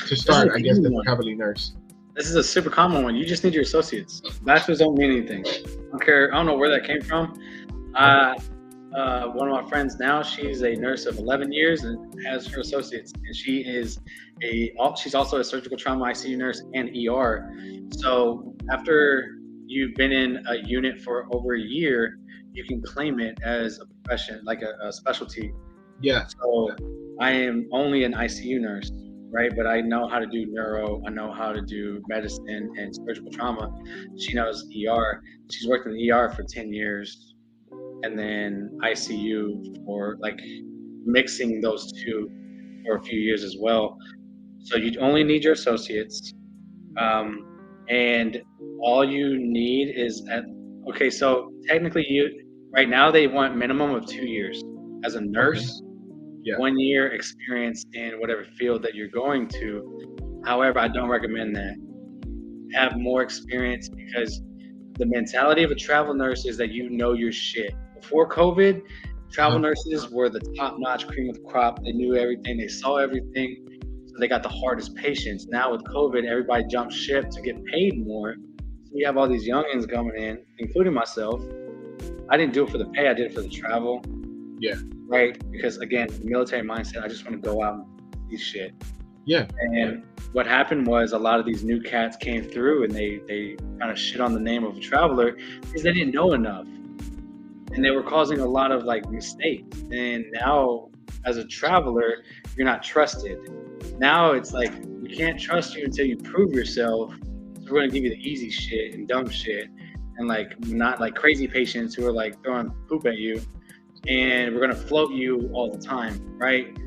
to start, I guess, the traveling nurse? This is a super common one. You just need your associates. Bachelors don't mean anything. I don't know where that came from. One of my friends now, she's a nurse of 11 years and has her associates. And she's also a surgical trauma ICU nurse and ER. So after you've been in a unit for over a year, you can claim it as a profession, like a specialty. Yeah. So I am only an ICU nurse, right? But I know how to do neuro. I know how to do medicine and surgical trauma. She knows ER. She's worked in the ER for 10 years. And then ICU for like mixing those two for a few years as well. So you only need your associates. And all you need is so technically right now they want minimum of 2 years as a nurse. Okay. Yeah. 1 year experience in whatever field that you're going to. However, I don't recommend that. Have more experience, because the mentality of a travel nurse is that you know your shit. Before COVID, travel nurses were the top-notch cream of the crop. They knew everything. They saw everything. So they got the hardest patients. Now with COVID, everybody jumped ship to get paid more. So you have all these youngins coming in, including myself. I didn't do it for the pay. I did it for the travel. Yeah. Right? Because again, the military mindset, I just want to go out and do shit. Yeah. And what happened was a lot of these new cats came through and they kind of shit on the name of a traveler because they didn't know enough. And they were causing a lot of like mistakes. And now as a traveler, you're not trusted. Now it's like, we can't trust you until you prove yourself. So we're going to give you the easy shit and dumb shit. And like, not like crazy patients who are like throwing poop at you. And we're going to float you all the time, right?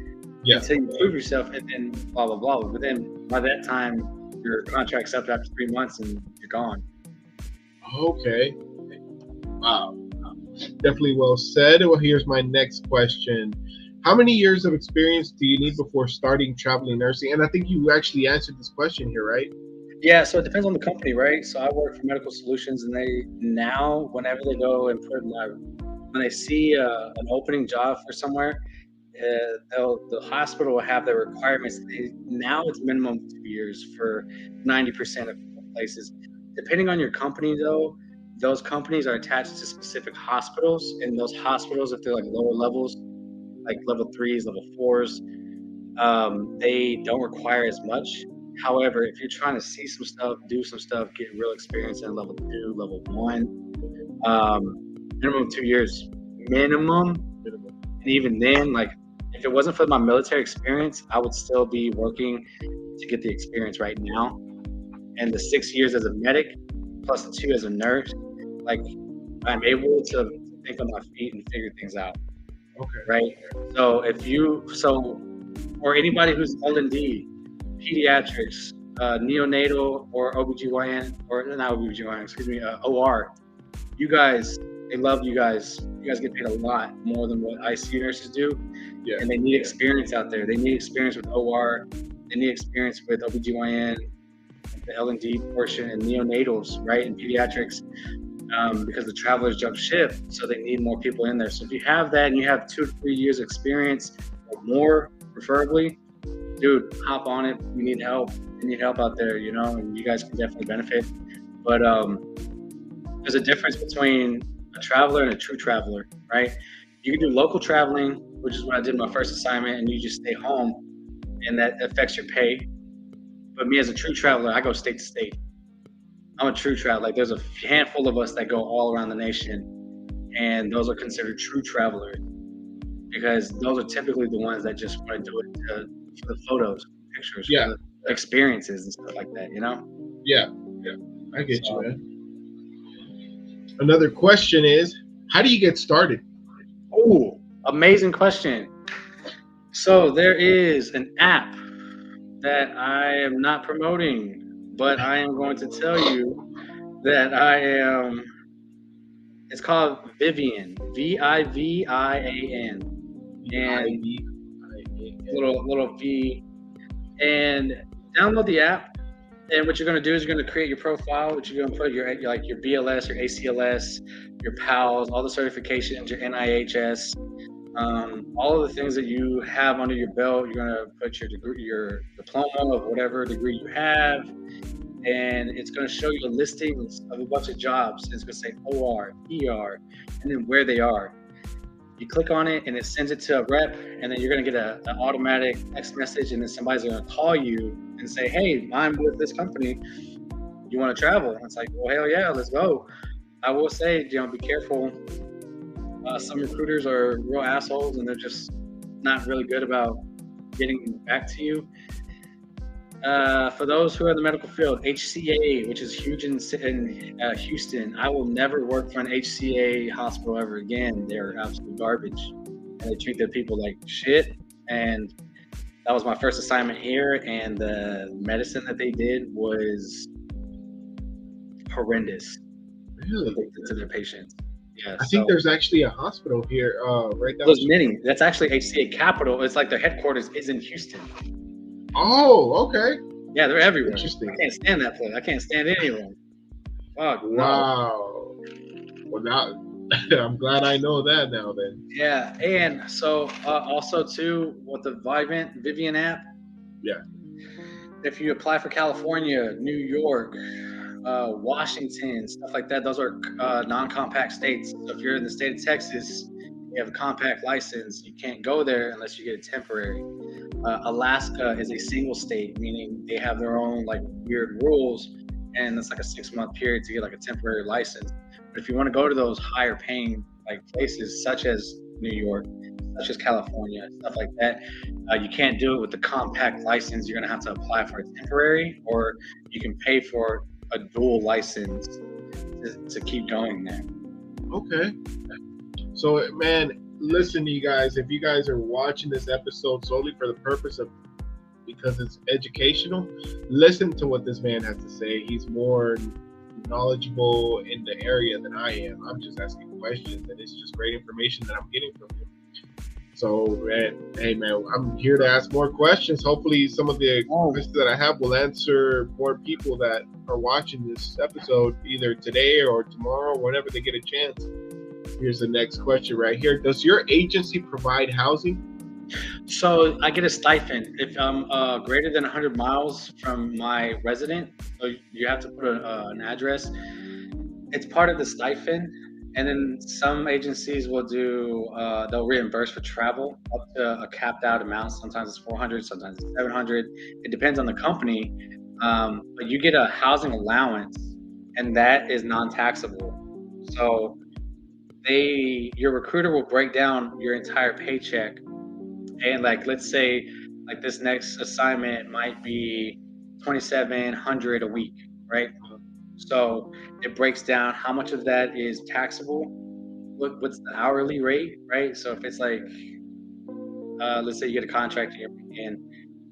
Yeah. Until you prove yourself, and then blah, blah, blah. But then by that time, your contract's up after 3 months and you're gone. Okay. Wow. Definitely well said. Well, here's my next question. How many years of experience do you need before starting traveling nursing? And I think you actually answered this question here, right? Yeah, so it depends on the company, right? So I work for Medical Solutions, and they now, whenever they go and when they see an opening job for somewhere, the hospital will have their requirements. Now it's minimum 2 years for 90% of places. Depending on your company, though, those companies are attached to specific hospitals, and those hospitals, if they're like lower levels, like level 3s, level 4s, they don't require as much. However, if you're trying to see some stuff, do some stuff, get real experience in level 2, level 1, minimum 2 years, minimum. And even then, like, if it wasn't for my military experience, I would still be working to get the experience right now. And the 6 years as a medic plus the 2 as a nurse, like, I'm able to think on my feet and figure things out. Okay. Right. So for anybody who's L&D, pediatrics, neonatal, or OBGYN, or not OBGYN, excuse me, OR, you guys, they love you guys. You guys get paid a lot more than what ICU nurses do. Yeah. And they need experience out there. They need experience with OR. They need experience with OBGYN, the L&D portion, and neonatals, right, and pediatrics, because the travelers jump ship, so they need more people in there. So if you have that and you have 2 to 3 years experience or more, preferably, dude, hop on it. We need help. We need help out there, and you guys can definitely benefit. But there's a difference between a traveler and a true traveler, right? You can do local traveling, which is what I did my first assignment, and you just stay home, and that affects your pay. But me as a true traveler, I go state to state. I'm a true traveler. Like there's a handful of us that go all around the nation, and those are considered true travelers because those are typically the ones that just want to do it for the photos, pictures, Yeah. for the experiences and stuff like that, you know? Yeah. I get you, man. Another question is, how do you get started? Oh, amazing question. So there is an app that I am not promoting, but I am going to tell you that it's called Vivian, Vivian, and little V, and download the app. And what you're going to do is you're going to create your profile, which you're going to put your BLS, your ACLS, your PALS, all the certifications, your NIHS, all of the things that you have under your belt. You're going to put your degree, your diploma of whatever degree you have, and it's going to show you a listing of a bunch of jobs. It's going to say OR, ER, and then where they are. You click on it, and it sends it to a rep, and then you're going to get an automatic text message, and then somebody's going to call you and say, hey, I'm with this company. You want to travel? And it's like, well, hell yeah, let's go. I will say, be careful. Some recruiters are real assholes, and they're just not really good about getting back to you. For those who are in the medical field, HCA, which is huge in Houston, I will never work for an HCA hospital ever again. They're absolute garbage, and they treat their people like shit. And that was my first assignment here, and the medicine that they did was horrendous. Really? To their patients. Yeah. I think there's actually a hospital here, right now. There's many. That's actually HCA Capital. It's like their headquarters is in Houston. Oh, okay. Yeah, they're everywhere. Interesting. I can't stand that place. I can't stand any of them. Fuck. Wow. Well, now I'm glad I know that now. Then. Yeah, and so also too with the Vivian app. Yeah. If you apply for California, New York, Washington, stuff like that, those are non-compact states. So if you're in the state of Texas, you have a compact license, you can't go there unless you get a temporary. Alaska is a single state, meaning they have their own like weird rules, and it's like a 6-month period to get like a temporary license. But if you want to go to those higher paying like places such as New York, such as California, stuff like that, you can't do it with the compact license. You're gonna have to apply for a temporary, or you can pay for a dual license to keep going there. Okay. So, man, listen to you guys. If you guys are watching this episode solely for the purpose of, because it's educational, listen to what this man has to say. He's more knowledgeable in the area than I am. I'm just asking questions, and it's just great information that I'm getting from him. So, man, hey, man, I'm here to ask more questions. Hopefully, some of the questions that I have will answer more people that are watching this episode, either today or tomorrow, whenever they get a chance. Here's the next question right here. Does your agency provide housing? So I get a stipend if I'm greater than 100 miles from my resident. So you have to put an address. It's part of the stipend. And then some agencies will do, they'll reimburse for travel up to a capped out amount. Sometimes it's 400, sometimes it's 700. It depends on the company. But you get a housing allowance, and that is non-taxable. So your recruiter will break down your entire paycheck. And like, let's say like this next assignment might be $2,700 a week, right? So it breaks down how much of that is taxable, what's the hourly rate, right? So if it's like, let's say you get a contract and you're making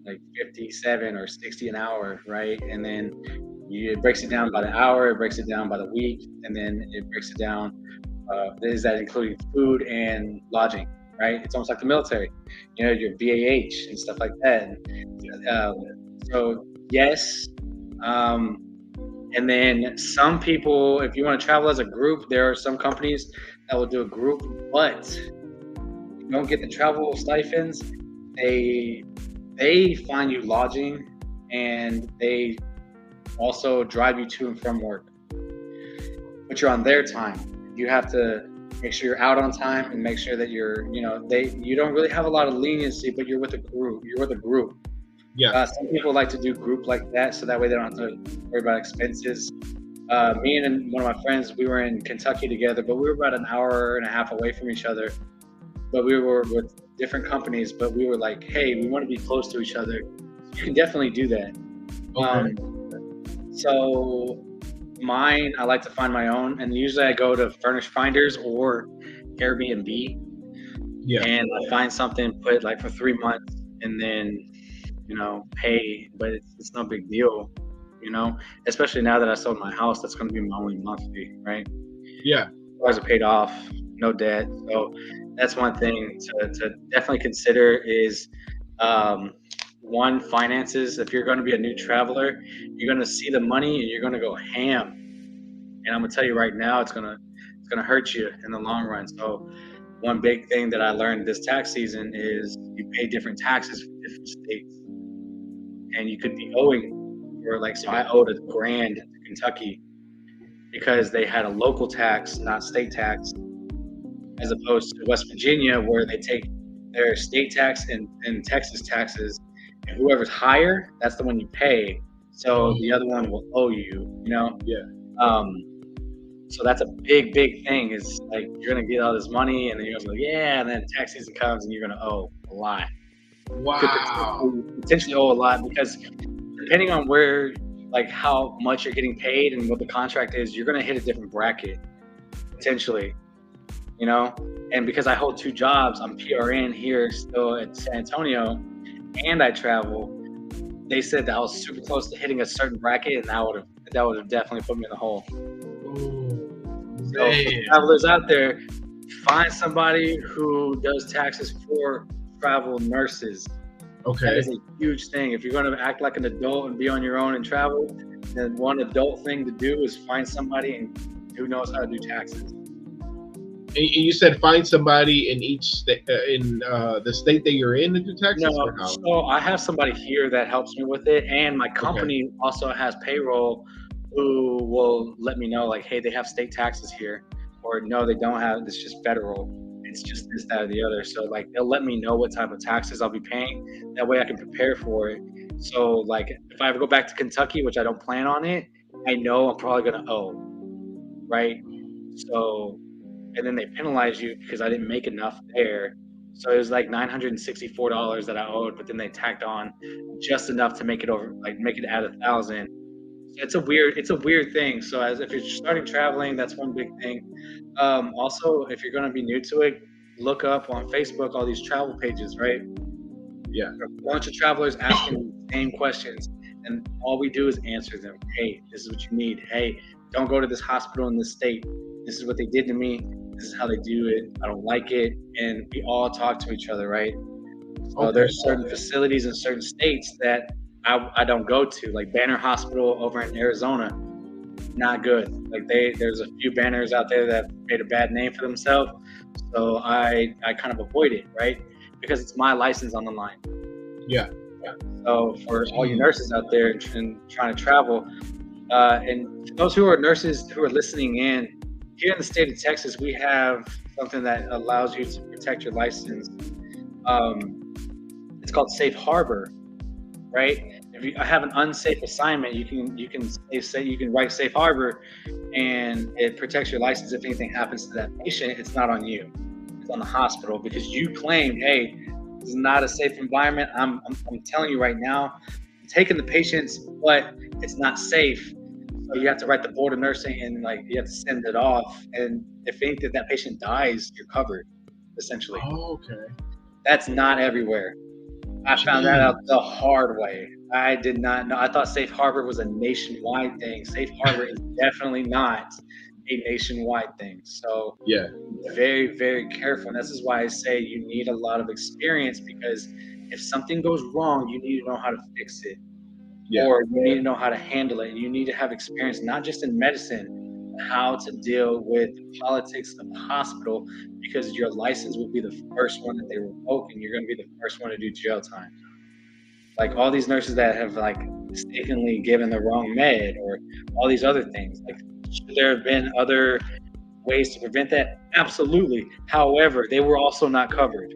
like 57 or 60 an hour, right? And then it breaks it down by the hour, it breaks it down by the week, and then it breaks it down. Is that including food and lodging, right? It's almost like the military, your BAH and stuff like that. So yes. And then some people, if you want to travel as a group, there are some companies that will do a group, but you don't get the travel stipends. They find you lodging, and they also drive you to and from work, but you're on their time. you have to make sure you're out on time and make sure that you don't really have a lot of leniency, but you're with a group. You're with a group. Yeah. Some people like to do group like that, so that way they don't have to worry about expenses. Me and one of my friends, we were in Kentucky together, but we were about an hour and a half away from each other. But we were with different companies, but we were like, hey, we want to be close to each other. You can definitely do that. Okay. So mine, I like to find my own, and usually I go to Furnish Finders or Airbnb, Yeah. and I find something, put like for 3 months, and then pay. But it's no big deal, especially now that I sold my house. That's going to be my only monthly, right? Yeah. Cars are paid off, no debt. So that's one thing to definitely consider is one, finances. If you're going to be a new traveler, you're going to see the money and you're going to go ham. And I'm going to tell you right now, it's going to hurt you in the long run. So one big thing that I learned this tax season is you pay different taxes for different states. And you could be owing so I owed $1,000 to Kentucky because they had a local tax, not state tax, as opposed to West Virginia, where they take their state tax and Texas taxes, and whoever's higher, that's the one you pay. So the other one will owe you, Yeah. So that's a big thing, is like you're gonna get all this money and then you're gonna go, yeah, and then tax season comes and you're gonna owe a lot. Wow. You could potentially owe a lot because depending on where, like how much you're getting paid and what the contract is, you're gonna hit a different bracket potentially. And because I hold 2 jobs, I'm PRN here still at San Antonio, and I travel. They said that I was super close to hitting a certain bracket, and that would have definitely put me in the hole. So for travelers out there, find somebody who does taxes for travel nurses. Okay. That is a huge thing. If you're going to act like an adult and be on your own and travel, then one adult thing to do is find somebody who knows how to do taxes. And you said find somebody in each state, in the state that you're in to do taxes? No, so I have somebody here that helps me with it, and my company also has payroll who will let me know, like, hey, they have state taxes here, or no, they don't have. It's just federal. It's just this, that, or the other. So like they'll let me know what type of taxes I'll be paying. That way I can prepare for it. So like if I ever go back to Kentucky, which I don't plan on it, I know I'm probably gonna owe, right? So. And then they penalize you because I didn't make enough there. So it was like $964 that I owed, but then they tacked on just enough to make it over, like make it at 1,000. So it's a weird thing. So as if you're starting traveling, that's one big thing. Also, if you're going to be new to it, look up on Facebook all these travel pages, right? Yeah. A bunch of travelers asking the same questions, and all we do is answer them. Hey, this is what you need. Hey, don't go to this hospital in this state. This is what they did to me. This is how they do it. I don't like it. And we all talk to each other, right? So there's certain facilities in certain states that I don't go to, like Banner Hospital over in Arizona. Not good. Like there's a few banners out there that made a bad name for themselves. So I kind of avoid it, right? Because it's my license on the line. Yeah. So for all you nurses out there and trying to travel, and for those who are nurses who are listening in, here in the state of Texas, we have something that allows you to protect your license. It's called Safe Harbor, right? If you have an unsafe assignment, you can write Safe Harbor, and it protects your license. If anything happens to that patient, it's not on you; it's on the hospital, because you claim, hey, this is not a safe environment. I'm telling you right now, I'm taking the patients, but it's not safe. So you have to write the board of nursing, and like you have to send it off. And if anything, that patient dies, you're covered, essentially. Oh, okay. That's not everywhere. I found that out the hard way. I did not know. I thought Safe Harbor was a nationwide thing. Safe Harbor is definitely not a nationwide thing. So yeah, very, very careful. And this is why I say you need a lot of experience, because if something goes wrong, you need to know how to fix it. Yeah. Or you need to know how to handle it. You need to have experience, not just in medicine, how to deal with the politics of the hospital, because your license will be the first one that they revoke, and you're going to be the first one to do jail time. Like all these nurses that have like mistakenly given the wrong med, or all these other things. Like, should there have been other ways to prevent that? Absolutely. However, they were also not covered.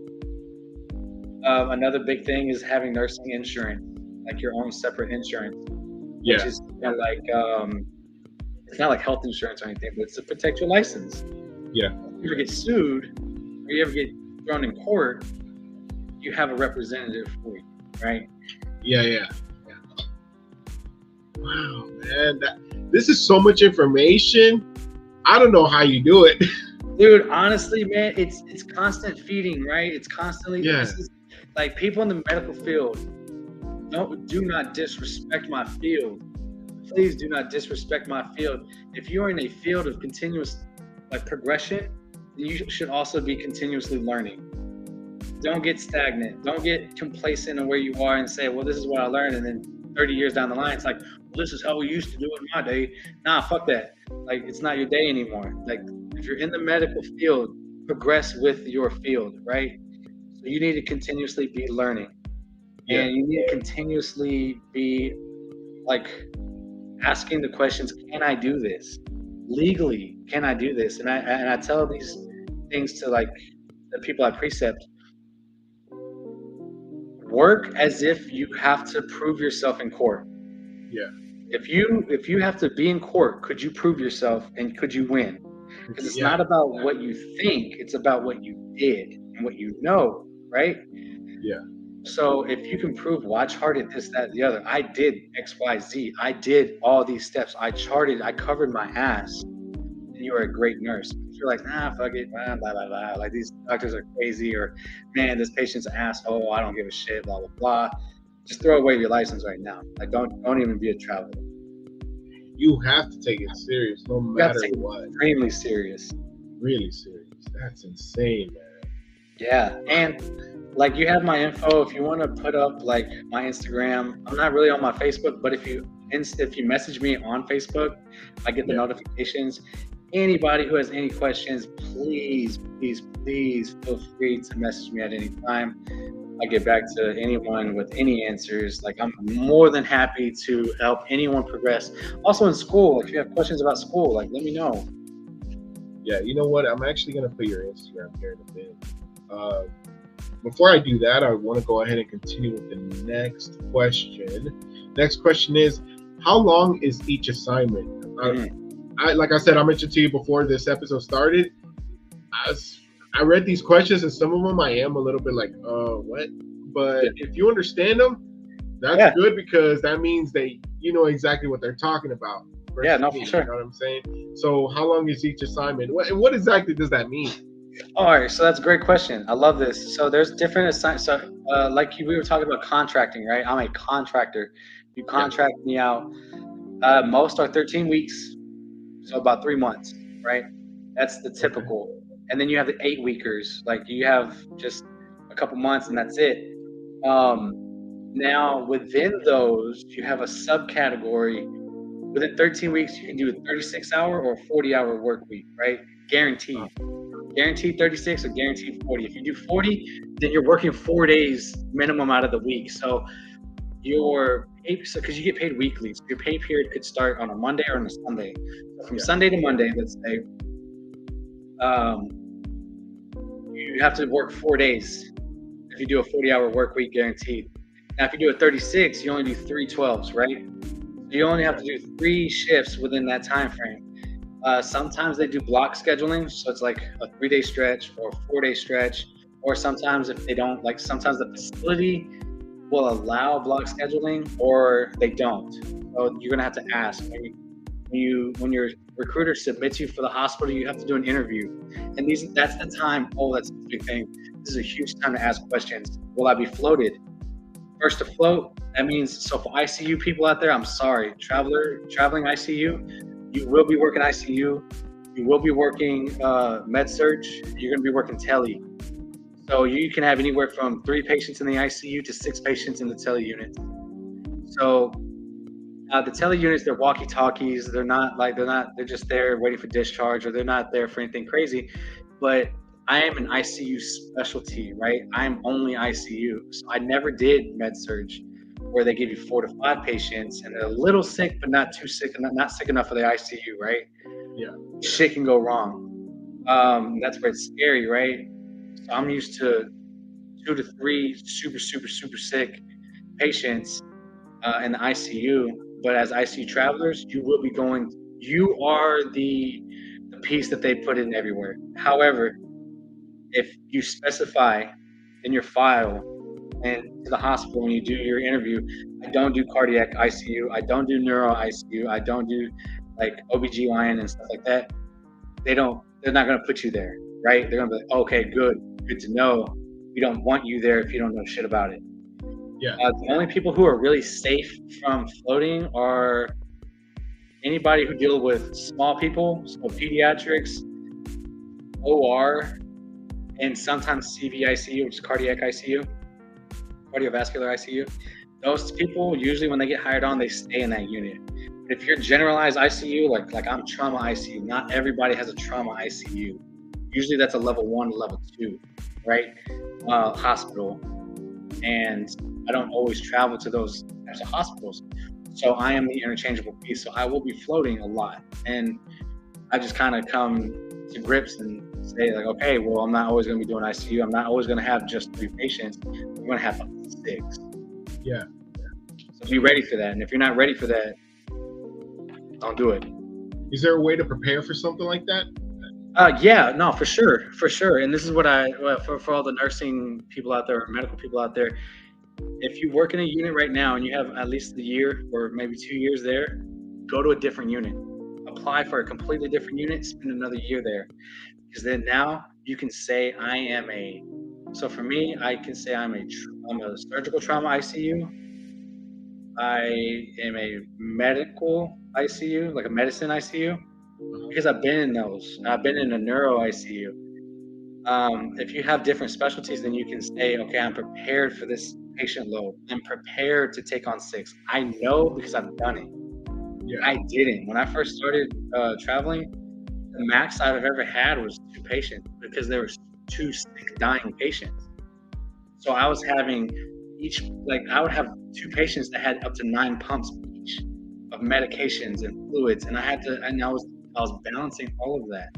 Another big thing is having nursing insurance, like your own separate insurance, which is like it's not like health insurance or anything, but it's to protect your license. Yeah. If you ever get sued or you ever get thrown in court, you have a representative for you, right? Yeah. Wow, man, this is so much information. I don't know how you do it. Dude, honestly, man, it's constant feeding, right? It's constantly Yeah. Like people in the medical field, do not disrespect my field. Please do not disrespect my field. If you're in a field of continuous like progression, then you should also be continuously learning. Don't get stagnant. Don't get complacent in where you are and say, well, this is what I learned. And then 30 years down the line, it's like, well, this is how we used to do it in my day. Nah, fuck that. Like, it's not your day anymore. Like, if you're in the medical field, progress with your field, right? So you need to continuously be learning. Yeah. And you need to continuously be like asking the questions, can I do this? Legally, can I do this? And I tell these things to like the people I precept. Work as if you have to prove yourself in court. Yeah. If you have to be in court, could you prove yourself and could you win? Because it's not about what you think, it's about what you did and what you know, right? Yeah. So if you can prove, well, I charted this, that, the other, I did X, Y, Z, I did all these steps, I charted, I covered my ass, and you are a great nurse. If you're like, nah, fuck it, blah, blah, blah, blah. Like these doctors are crazy, or man, this patient's an asshole, I don't give a shit, blah, blah, blah. Just throw away your license right now. Like don't even be a traveler. You have to take it serious, no matter what. Extremely serious. Really serious. That's insane, man. Yeah, and like you have my info. If you want to put up like my Instagram, I'm not really on my Facebook, but if you message me on Facebook, I get the notifications. Anybody who has any questions, please feel free to message me at any time. I get back to anyone with any answers. Like I'm more than happy to help anyone progress. Also in school, if you have questions about school, like let me know. Yeah, you know what? I'm actually gonna put your Instagram here in a bit. Before I do that, I want to go ahead and continue with the next question. Next question is, how long is each assignment? Like I said, I mentioned to you before this episode started, I read these questions and some of them I am a little bit like, what? But if you understand them, that's good because that means you know exactly what they're talking about. Yeah, no, for sure. You know what I'm saying? So how long is each assignment? What exactly does that mean? All right, so that's a great question. I love this. So there's different assignments. So like we were talking about contracting, right? I'm a contractor. You contract me out. Most are 13 weeks, so about 3 months, right? That's the typical. And then you have the 8-weekers. Like you have just a couple months and that's it. Now within those, you have a subcategory. Within 13 weeks, you can do a 36-hour or a 40-hour work week, right? Guaranteed. Guaranteed 36 or guaranteed 40. If you do 40, then you're working 4 days minimum out of the week. So because you get paid weekly, so your pay period could start on a Monday or on a Sunday. So from Sunday to Monday, let's say, you have to work 4 days if you do a 40-hour work week guaranteed. Now, if you do a 36, you only do 3 12s, right? You only have to do 3 shifts within that time frame. Sometimes they do block scheduling, so it's like a 3-day stretch or a 4-day stretch, or sometimes if they don't, like sometimes the facility will allow block scheduling or they don't. So you're gonna have to ask. When your recruiter submits you for the hospital, you have to do an interview, and that's the time. Oh, that's a big thing. This is a huge time to ask questions. Will I be floated? First to float, that means, so for ICU people out there, I'm sorry, traveling ICU, you will be working ICU, you will be working med surg, you're going to be working tele. So you can have anywhere from 3 patients in the ICU to 6 patients in the tele unit. So the tele units, they're walkie-talkies, they're just there waiting for discharge, or they're not there for anything crazy. But I am an ICU specialty, right? I'm only ICU. So I never did med surg, where they give you 4 to 5 patients and they're a little sick, but not too sick, and not sick enough for the ICU, right? Yeah. Shit can go wrong. That's where it's scary, right? So I'm used to 2 to 3 super, super, super sick patients in the ICU. But as ICU travelers, you are the piece that they put in everywhere. However, if you specify in your file and to the hospital when you do your interview, I don't do cardiac ICU, I don't do neuro ICU, I don't do like OBGYN and stuff like that, they're not going to put you there, right? They're going to be like, okay, good to know. We don't want you there if you don't know shit about it. Yeah. The only people who are really safe from floating are anybody who deals with small people, so pediatrics, OR, and sometimes CVICU, which is cardiac ICU, cardiovascular ICU. Those people, usually when they get hired on, they stay in that unit. But if you're generalized ICU, like I'm trauma ICU, not everybody has a trauma ICU. Usually that's a level 1 to level 2, right? Hospital. And I don't always travel to those types of hospitals. So I am the interchangeable piece. So I will be floating a lot. And I just kind of come to grips and say like, okay, well, I'm not always going to be doing ICU. I'm not always going to have just 3 patients. We're going to have up to 6. Yeah. So be ready for that. And if you're not ready for that, don't do it. Is there a way to prepare for something like that? Yeah, no, for sure. And this is what for all the nursing people out there, or medical people out there, if you work in a unit right now and you have at least a year or maybe 2 years there, go to a different unit. Apply for a completely different unit, spend another year there. Because then now you can say so for me, I can say I'm a surgical trauma ICU. I am a medical ICU, like a medicine ICU, because I've been in those. I've been in a neuro ICU. If you have different specialties, then you can say, okay, I'm prepared for this patient load. I'm prepared to take on 6. I know because I've done it. Yeah. I didn't. When I first started traveling, the max I've ever had was 2 patients because there were 2 sick, dying patients. So I was having I would have 2 patients that had up to 9 pumps each of medications and fluids, and I was balancing all of that.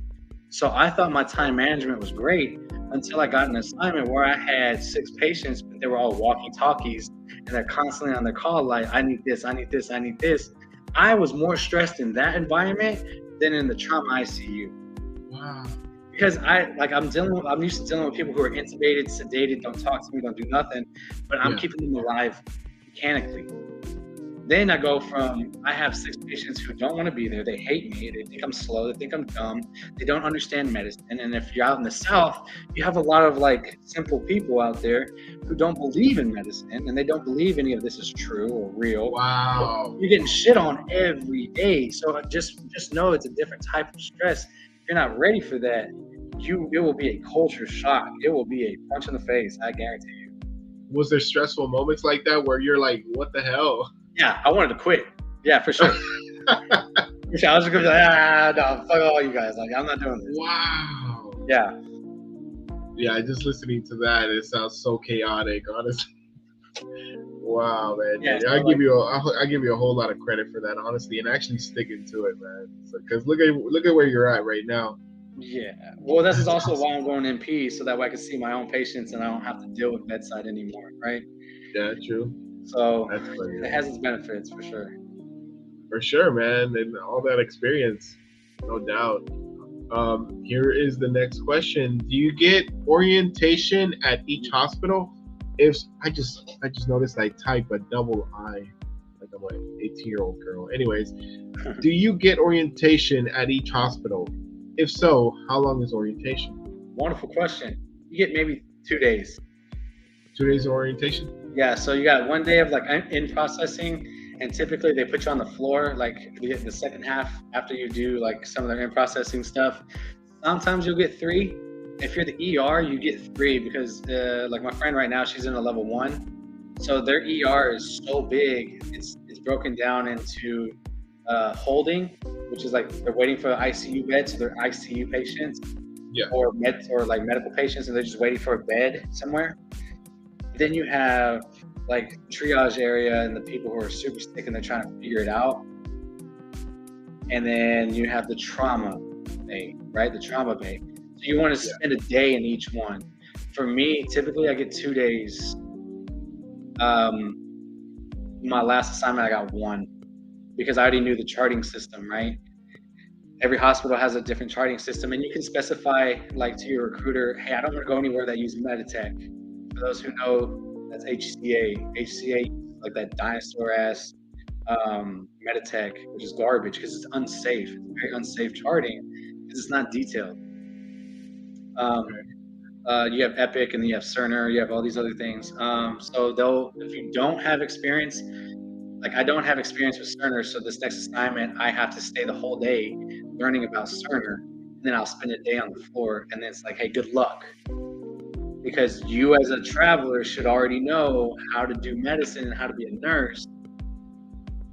So I thought my time management was great until I got an assignment where I had 6 patients, but they were all walkie-talkies, and they're constantly on their call like, I need this, I need this, I need this. I was more stressed in that environment than in the trauma ICU. Wow. Because I'm used to dealing with people who are intubated, sedated, don't talk to me, don't do nothing, but I'm keeping them alive mechanically. Then I go from, I have 6 patients who don't want to be there. They hate me. They think I'm slow. They think I'm dumb. They don't understand medicine. And if you're out in the South, you have a lot of like simple people out there who don't believe in medicine and they don't believe any of this is true or real. Wow. You're getting shit on every day. So just know it's a different type of stress. If you're not ready for that, it will be a culture shock. It will be a punch in the face. I guarantee you. Was there stressful moments like that where you're like, what the hell? Yeah, I wanted to quit. Yeah, for sure. I was just gonna be like, no, fuck all you guys. Like, I'm not doing this. Wow. Yeah. Yeah, just listening to that, it sounds so chaotic, honestly. Wow, man. Yeah, I give you a whole lot of credit for that, honestly, and actually sticking to it, man. Because look at where you're at right now. Yeah. Well, this is also why I'm going NP, so that way I can see my own patients and I don't have to deal with bedside anymore, right? Yeah, true. So That's funny, it has its benefits for sure. For sure, man, and all that experience, no doubt. Here is the next question: do you get orientation at each hospital? If I just noticed I type a double I, like I'm an 18-year-old girl. Anyways, do you get orientation at each hospital? If so, how long is orientation? Wonderful question. You get maybe 2 days. 2 days of orientation? Yeah, so you got 1 day of like in processing, and typically they put you on the floor like the second half after you do like some of their in processing stuff. Sometimes you'll get 3. If you're the ER, you get 3 because like my friend right now, she's in a level 1. So their ER is so big, it's broken down into holding, which is like they're waiting for the ICU bed, so they're ICU patients, or like medical patients, and they're just waiting for a bed somewhere. Then you have like triage area and the people who are super sick and they're trying to figure it out. And then you have the trauma bay, right? The trauma bay. So you want to spend a day in each one. For me, typically I get 2 days. My last assignment, I got 1 because I already knew the charting system, right? Every hospital has a different charting system, and you can specify like to your recruiter, hey, I don't want to go anywhere that uses Meditech. For those who know, that's HCA. HCA, like that dinosaur ass Meditech, which is garbage because it's unsafe. It's very unsafe charting because it's not detailed. You have Epic, and then you have Cerner. You have all these other things. So if you don't have experience, like I don't have experience with Cerner, so this next assignment I have to stay the whole day learning about Cerner, and then I'll spend a day on the floor, and then it's like, hey, good luck, because you as a traveler should already know how to do medicine and how to be a nurse.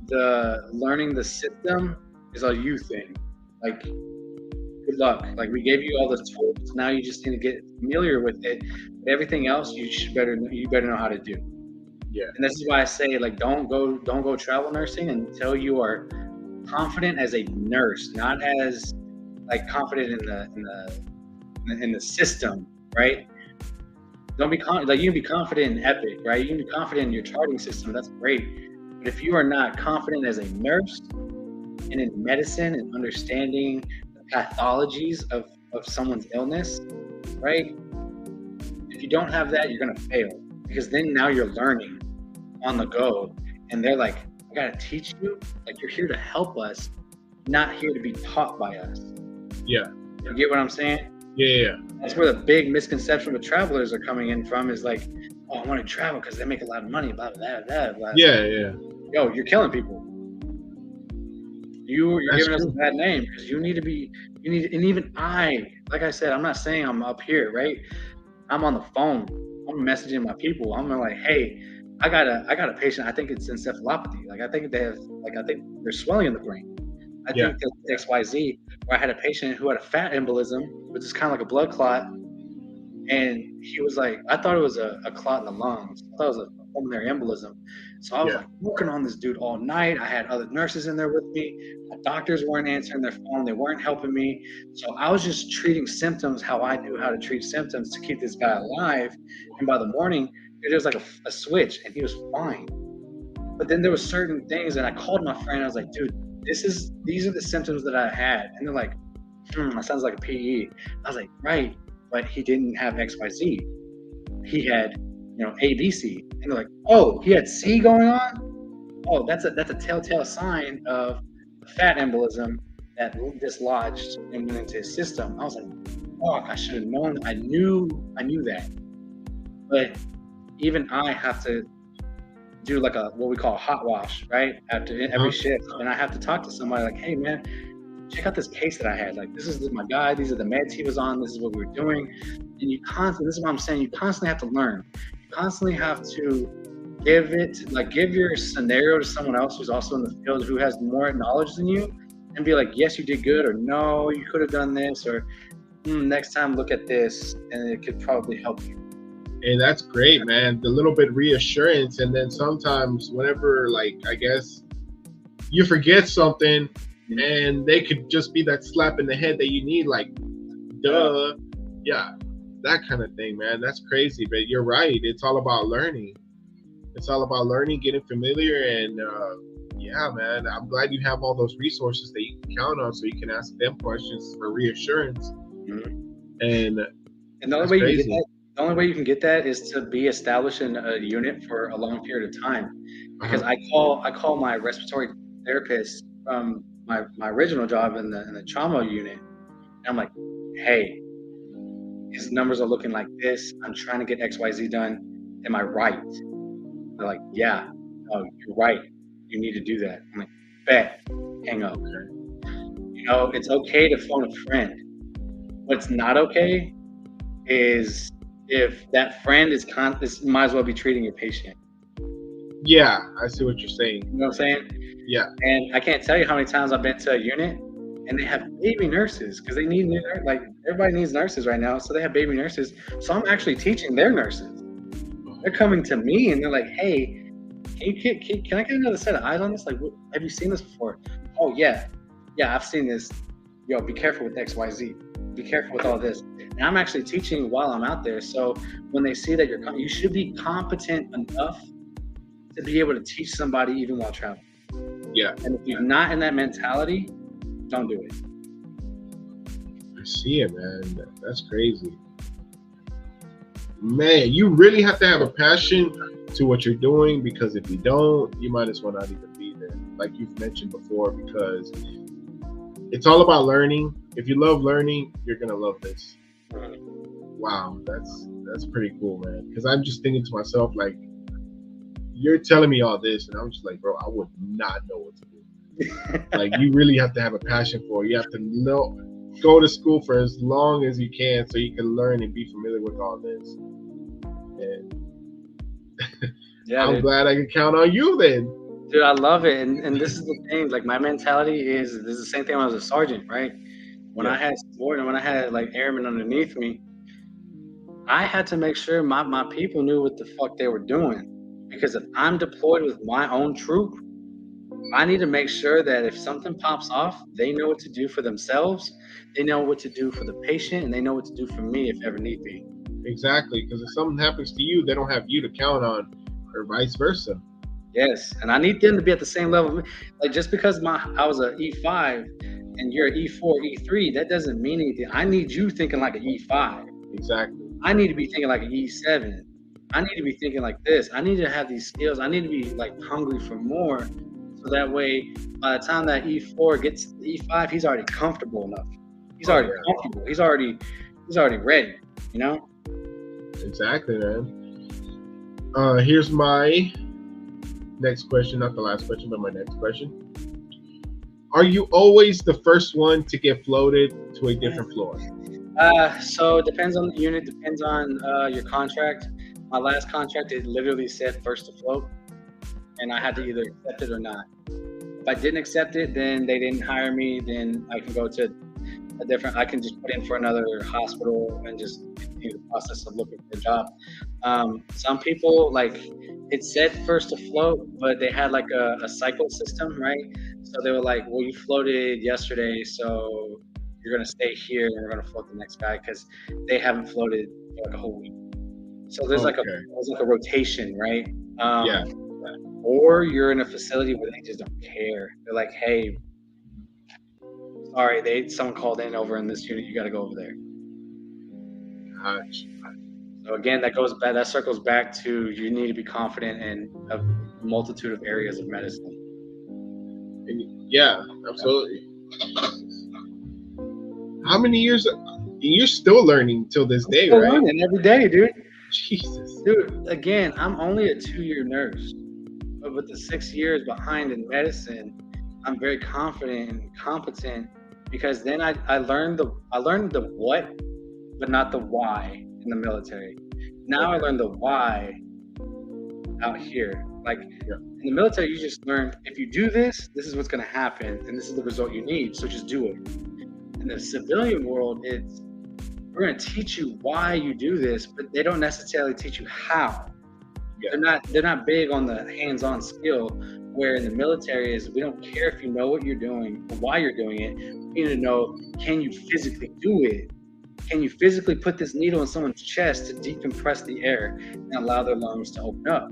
The learning the system is a you thing. Like, good luck. Like, we gave you all the tools. Now you just need to get familiar with it. But everything else, you better know how to do. Yeah. And this is why I say, like, don't go travel nursing until you are confident as a nurse, not as like confident in the system, right? Don't be like, you can be confident in Epic, right? You can be confident in your charting system. That's great. But if you are not confident as a nurse and in medicine and understanding the pathologies of someone's illness, right? If you don't have that, you're gonna fail, because then now you're learning on the go, and they're like, I gotta teach you. Like, you're here to help us, not here to be taught by us. Yeah. You get what I'm saying? Yeah. That's where the big misconception with travelers are coming in from, is like, oh, I want to travel because they make a lot of money, blah, blah, blah, blah. Yeah. Yo, you're killing people. You're That's giving us a true. bad name, because and even I, like I said, I'm not saying I'm up here, right? I'm on the phone. I'm messaging my people. I'm like, hey, I got a patient. I think it's encephalopathy. Like, I think there's swelling in the brain. I think that's XYZ. Where I had a patient who had a fat embolism, which is kind of like a blood clot. And he was like, I thought it was a clot in the lungs. I thought it was a pulmonary embolism. So I was like working on this dude all night. I had other nurses in there with me. My doctors weren't answering their phone. They weren't helping me. So I was just treating symptoms how I knew how to treat symptoms to keep this guy alive. And by the morning, there was like a switch, and he was fine. But then there was certain things, and I called my friend. I was like, dude, these are the symptoms that I had. And they're like, that sounds like a PE. I was like, right, but he didn't have XYZ. He had, ABC. And they're like, oh, he had C going on? Oh, that's a telltale sign of a fat embolism that dislodged and went into his system. I was like, fuck, I should have known. I knew that. But even I have to do like what we call a hot wash, right? After every shift. And I have to talk to somebody like, hey man, check out this case that I had. Like, this is my guy, these are the meds he was on, this is what we were doing. And this is what I'm saying, you constantly have to learn. You constantly have to give your scenario to someone else who's also in the field, who has more knowledge than you, and be like, yes, you did good, or no, you could have done this, or next time look at this, and it could probably help you. And that's great, man. The little bit reassurance. And then sometimes whenever, like, I guess you forget something, and they could just be that slap in the head that you need, like, duh. Yeah, that kind of thing, man. That's crazy. But you're right. It's all about learning. Getting familiar. And yeah, man, I'm glad you have all those resources that you can count on, so you can ask them questions for reassurance. And the only way you can get that is to be established in a unit for a long period of time. Because I call my respiratory therapist from my original job in the trauma unit, and I'm like, hey, his numbers are looking like this. I'm trying to get XYZ done. Am I right? They're like, yeah. Oh, you're right. You need to do that. I'm like, bet. Hang up. It's okay to phone a friend. What's not okay is if that friend might as well be treating your patient. Yeah, I see what you're saying. You know what I'm saying? Yeah. And I can't tell you how many times I've been to a unit and they have baby nurses, because they need, like, everybody needs nurses right now. So they have baby nurses. So I'm actually teaching their nurses. They're coming to me and they're like, hey, can I get another set of eyes on this? Like, have you seen this before? Oh, yeah. Yeah, I've seen this. Yo, be careful with XYZ. be careful with all this. And I'm actually teaching while I'm out there. So when they see that you should be competent enough to be able to teach somebody even while traveling. Yeah. And if you're not in that mentality, don't do it. I see it, man. That's crazy. Man, you really have to have a passion to what you're doing, because if you don't, you might as well not even be there. Like you've mentioned before, because it's all about learning. If you love learning, you're gonna love this. Wow, that's pretty cool, man. Because I'm just thinking to myself, like, you're telling me all this, and I'm just like, bro, I would not know what to do. Like, you really have to have a passion for it. You have to know, go to school for as long as you can so you can learn and be familiar with all this. And Yeah, I'm glad I can count on you then. dude, I love it. And this is the thing, like my mentality is this is the same thing when I was a sergeant, right? When I had support and when I had like airmen underneath me, I had to make sure my people knew what the fuck they were doing. Because if I'm deployed with my own troop, I need to make sure that if something pops off, they know what to do for themselves, they know what to do for the patient, and they know what to do for me if ever need be. Exactly, because if something happens to you, they don't have you to count on, or vice versa. Yes, and I need them to be at the same level. Like just because I was an E5 and you're an E4, E3, that doesn't mean anything. I need you thinking like an E5. Exactly. I need to be thinking like an E7. I need to be thinking like this. I need to have these skills. I need to be like hungry for more, so that way by the time that E4 gets to the E5, he's already comfortable enough. He's already comfortable. He's already ready. You know. Exactly, man. Here's my next question, not the last question, but my next question. Are you always the first one to get floated to a different floor? So it depends on the unit, depends on your contract. My last contract, it literally said first to float, and I had to either accept it or not. If I didn't accept it, then they didn't hire me. Then I can go to I can just put in for another hospital and just continue the process of looking for a job. Some people, like, it said first to float, but they had like a cycle system, right? So they were like, well, you floated yesterday, so you're going to stay here and we're going to float the next guy, because they haven't floated for like a whole week. So there's like a rotation, right? Yeah. Or you're in a facility where they just don't care. They're like, hey, sorry, someone called in over in this unit. You got to go over there. Gotcha. So again, that circles back to you need to be confident in a multitude of areas of medicine. Yeah, absolutely. How many years? You're still learning till this day, Still right? learning every day, dude. Jesus. Dude, again, I'm only a 2-year nurse, but with the 6 years behind in medicine, I'm very confident and competent, because then I learned the what, but not the why in the military. Now I learned the why out here. Like in the military, you just learn, if you do this, this is what's going to happen, and this is the result you need. So just do it. In the civilian world, we're going to teach you why you do this, but they don't necessarily teach you how. Yeah. They're not big on the hands-on skill, where in the military is we don't care if you know what you're doing or why you're doing it. We need to know, can you physically do it? Can you physically put this needle in someone's chest to decompress the air and allow their lungs to open up?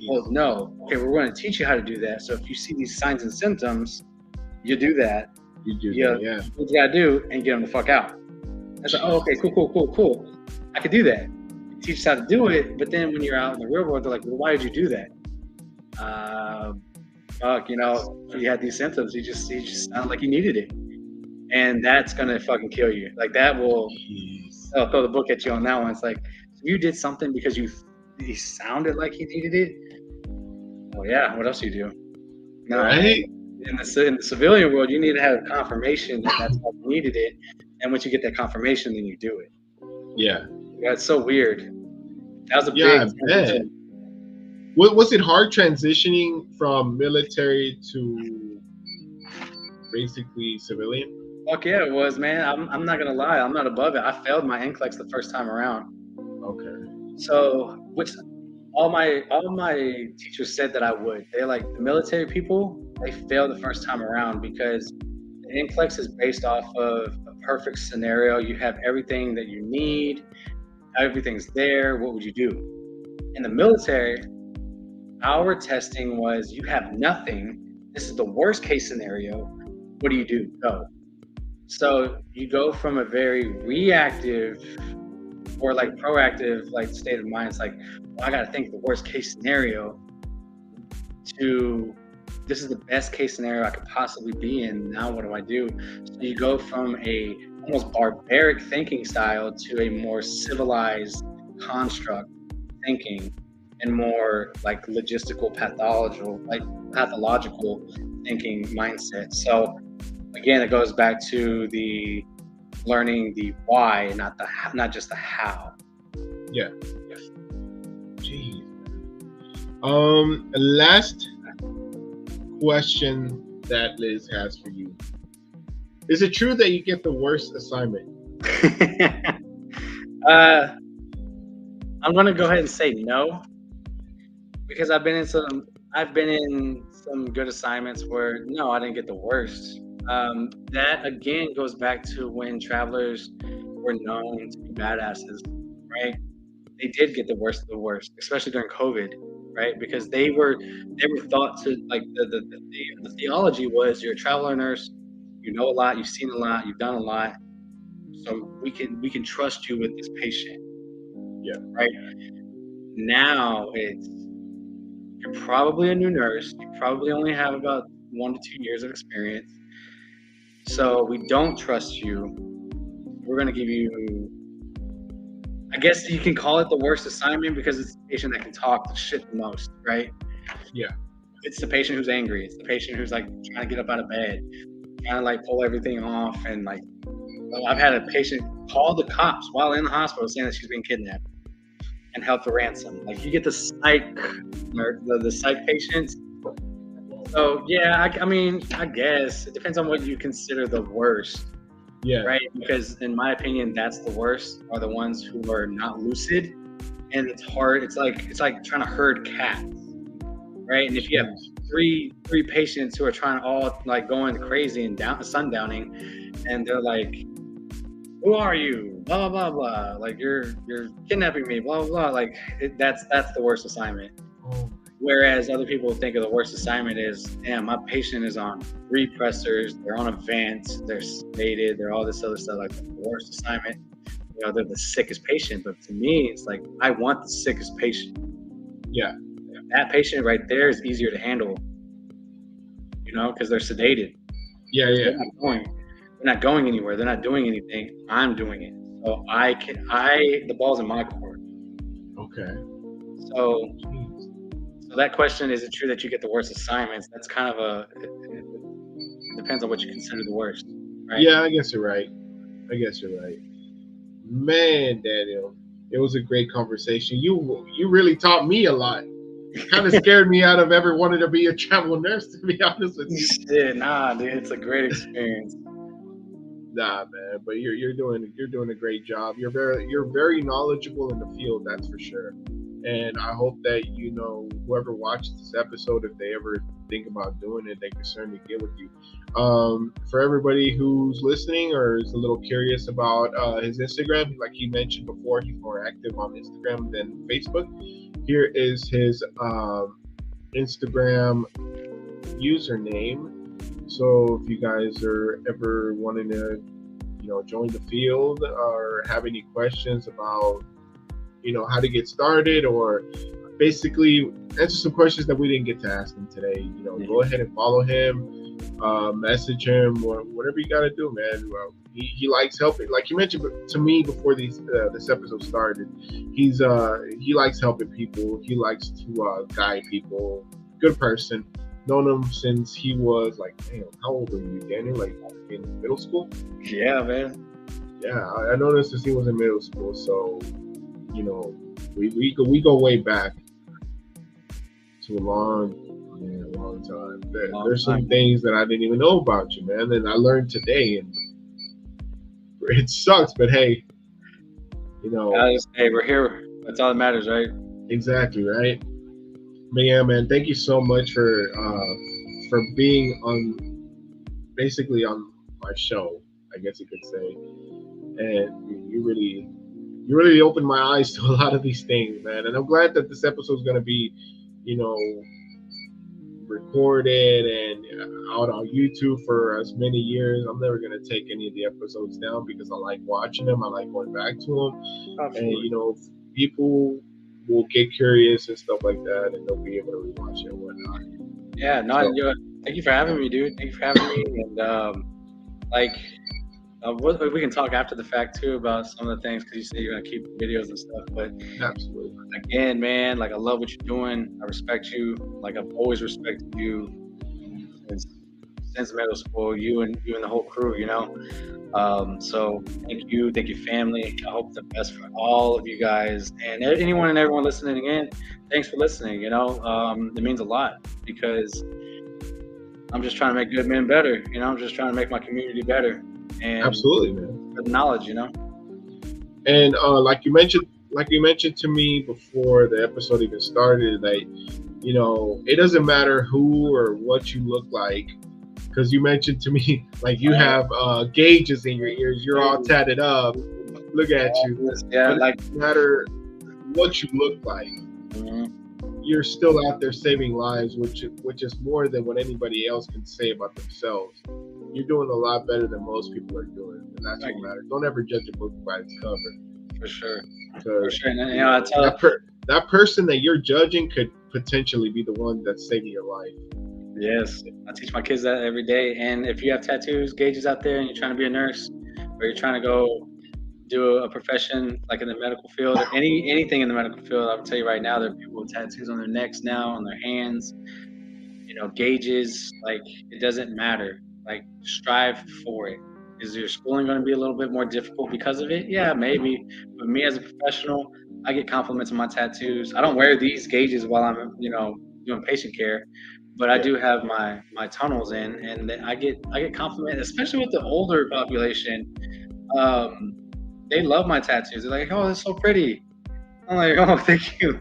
Well, no. Okay, we're going to teach you how to do that. So if you see these signs and symptoms, you do that. What you got to do and get them the fuck out. I said, oh, okay, cool. I could do that. Teach us how to do it, but then when you're out in the real world, they're like, well, why did you do that? You had these symptoms. You just sounded like you needed it. And that's going to fucking kill you. Like that will throw the book at you on that one. It's like, you did something because you sounded like you needed it. Oh yeah, what else do you do? No, right? In the civilian world, you need to have confirmation that that's why you needed it. And once you get that confirmation, then you do it. Yeah. Yeah, it's so weird. That was a big. Was it hard transitioning from military to basically civilian? Fuck yeah, it was, man. I'm not gonna lie, I'm not above it. I failed my NCLEX the first time around. Okay. So, which all my teachers said that I would. They're like, the military people, they fail the first time around because The NCLEX is based off of a perfect scenario. You have everything that you need, everything's there. What would you do? In the military, our testing was you have nothing. This is the worst case scenario. What do? Go. So you go from a very reactive or like proactive like state of mind. It's like, well, I got to think of the worst case scenario to this is the best case scenario I could possibly be in. Now what do I do? So you go from a almost barbaric thinking style to a more civilized construct thinking and more like logistical pathological thinking mindset. So again, it goes back to the learning the why, not just the how. Yeah. Jeez. Last question that Liz has for you. Is it true that you get the worst assignment? I'm gonna go ahead and say no, because I've been in some good assignments where no, I didn't get the worst. That again goes back to when travelers were known to be badasses, right? They did get the worst of the worst, especially during COVID, right? Because they were thought to like the theology was you're a traveler nurse, you know a lot, you've seen a lot, you've done a lot, so we can trust you with this patient. Yeah. Right. Now you're probably a new nurse. You probably only have about 1 to 2 years of experience. So we don't trust you. We're going to give you, I guess you can call it the worst assignment because it's the patient that can talk the shit the most, right? Yeah. It's the patient who's angry. It's the patient who's like trying to get up out of bed, trying to like pull everything off. And like, I've had a patient call the cops while in the hospital saying that she's being kidnapped and held for ransom. Like you get the psych, the psych patients. So yeah, I mean, I guess it depends on what you consider the worst. Yeah. Right. Because in my opinion, that's the worst are the ones who are not lucid, and it's hard. It's like trying to herd cats, right? And if you have three patients who are trying to all like going crazy and sundowning, and they're like, "Who are you?" Blah blah blah blah. Like you're kidnapping me. Blah blah blah. Like that's the worst assignment. Whereas other people think of the worst assignment is, damn, my patient is on repressors, they're on a vent, they're sedated, they're all this other stuff. Like the worst assignment, you know, they're the sickest patient. But to me, it's like I want the sickest patient. Yeah. That patient right there is easier to handle, you know, because they're sedated. Yeah. They're not going anywhere. They're not doing anything. I'm doing it. So the ball's in my court. Okay. So that question, is it true that you get the worst assignments? That's kind of it depends on what you consider the worst, right? Yeah, I guess you're right. Man, Daniel, it was a great conversation. You really taught me a lot. Kind of scared me out of ever wanting to be a travel nurse, to be honest with you. Yeah, nah, dude, it's a great experience. Nah, man, but you're doing a great job. You're very knowledgeable in the field, that's for sure. And I hope that, you know, whoever watches this episode, if they ever think about doing it, they can certainly get with you. For everybody who's listening or is a little curious about his Instagram, like he mentioned before, he's more active on Instagram than Facebook. Here is his Instagram username. So if you guys are ever wanting to, you know, join the field or have any questions about, you know, how to get started or basically answer some questions that we didn't get to ask him today, you know, go ahead and follow him, message him, or whatever you got to do, man. Well, he likes helping. Like you mentioned to me before this episode started, he likes helping people. He likes to guide people. Good person. Known him since he was like, damn, how old were you, Daniel? Like in middle school? Yeah, man. Yeah, I know this since he was in middle school. So, you know, we go way back to a long time. There's some things that I didn't even know about you, man, and I learned today, and it sucks, but hey, you know. Hey, we're here. That's all that matters, right? Exactly, right? But yeah, man, thank you so much for being on my show, I guess you could say. And you really opened my eyes to a lot of these things, man. And I'm glad that this episode is going to be, you know, recorded and out on YouTube for as many years. I'm never going to take any of the episodes down because I like watching them. I like going back to them. Absolutely. And, you know, people will get curious and stuff like that, and they'll be able to rewatch it and whatnot. Yeah, no, So- thank you for having me, dude. Thank you for having me. And we can talk after the fact too about some of the things because you say you're gonna keep videos and stuff. But Absolutely. again, man, like I love what you're doing. I respect you. Like I've always respected you since middle school. You and the whole crew, you know. So thank you, family. I hope the best for all of you guys and anyone and everyone listening again. Thanks for listening. You know, it means a lot because I'm just trying to make good men better. You know, I'm just trying to make my community better. And Absolutely, man. the knowledge, you know. And like you mentioned to me before the episode even started, that you know it doesn't matter who or what you look like, because you mentioned to me like you have gauges in your ears, you're all tatted up. Look at you. Yeah, It like doesn't matter what you look like. You're still out there saving lives, which is more than what anybody else can say about themselves. You're doing a lot better than most people are doing, and that's what matters. Don't ever judge a book by its cover. for sure. Because And you know, I tell that person that you're judging could potentially be the one that's saving your life. yes, I teach my kids that every day. And if you have tattoos, gauges out there, and you're trying to be a nurse, or you're trying to go do a profession like in the medical field, or anything in the medical field, I will tell you right now, there are people with tattoos on their necks now, on their hands. You know, gauges. Like it doesn't matter. Like strive for it. Is your schooling going to be a little bit more difficult because of it? Yeah, maybe. But me as a professional, I get compliments on my tattoos. I don't wear these gauges while I'm, you know, doing patient care, but I do have my tunnels in, and I get compliments, especially with the older population. They love my tattoos. They're like, "Oh, that's so pretty." I'm like, "Oh, thank you."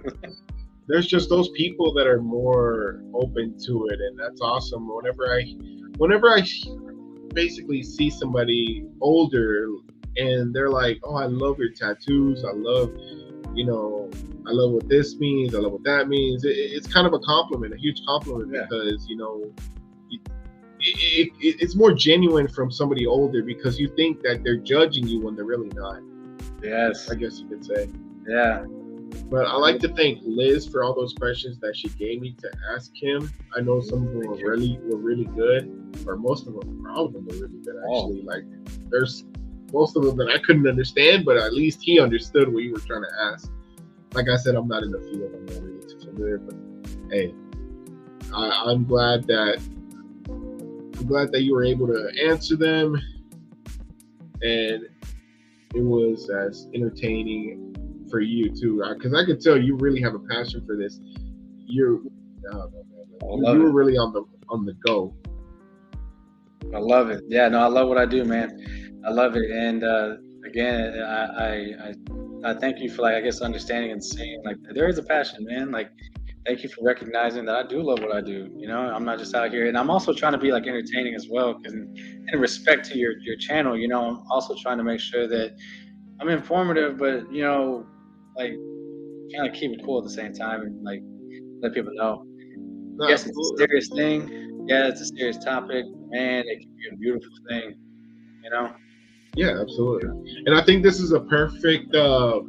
There's just those people that are more open to it, and that's awesome. Whenever I basically see somebody older and they're like, "Oh, I love your tattoos. I love what this means. I love what that means." It's kind of a compliment, a huge compliment, because you know, it's more genuine from somebody older because you think that they're judging you when they're really not. Yes, I guess you could say. yeah. But I like to thank Liz for all those questions that she gave me to ask him. I know some of them were really good, or most of them, all of them were really good actually. Like there's most of them that I couldn't understand, but at least he understood what you were trying to ask. Like I said, I'm not in the field, I'm not really too familiar, but hey, I'm glad that you were able to answer them, and it was as entertaining for you too, because I could tell you really have a passion for this. You were really on the go. I love it. Yeah, no, I love what I do, man. I love it. And again, I thank you for, like, I guess, understanding and seeing like there is a passion, man. Like, thank you for recognizing that I do love what I do. You know, I'm not just out here, and I'm also trying to be like entertaining as well. Because in respect to your channel, you know, I'm also trying to make sure that I'm informative, but you know, like kind of keep it cool at the same time and like let people know. Yes, it's a serious thing. Yeah, it's a serious topic. Man, it can be a beautiful thing. You know. Yeah, absolutely. And I think this is a perfect, I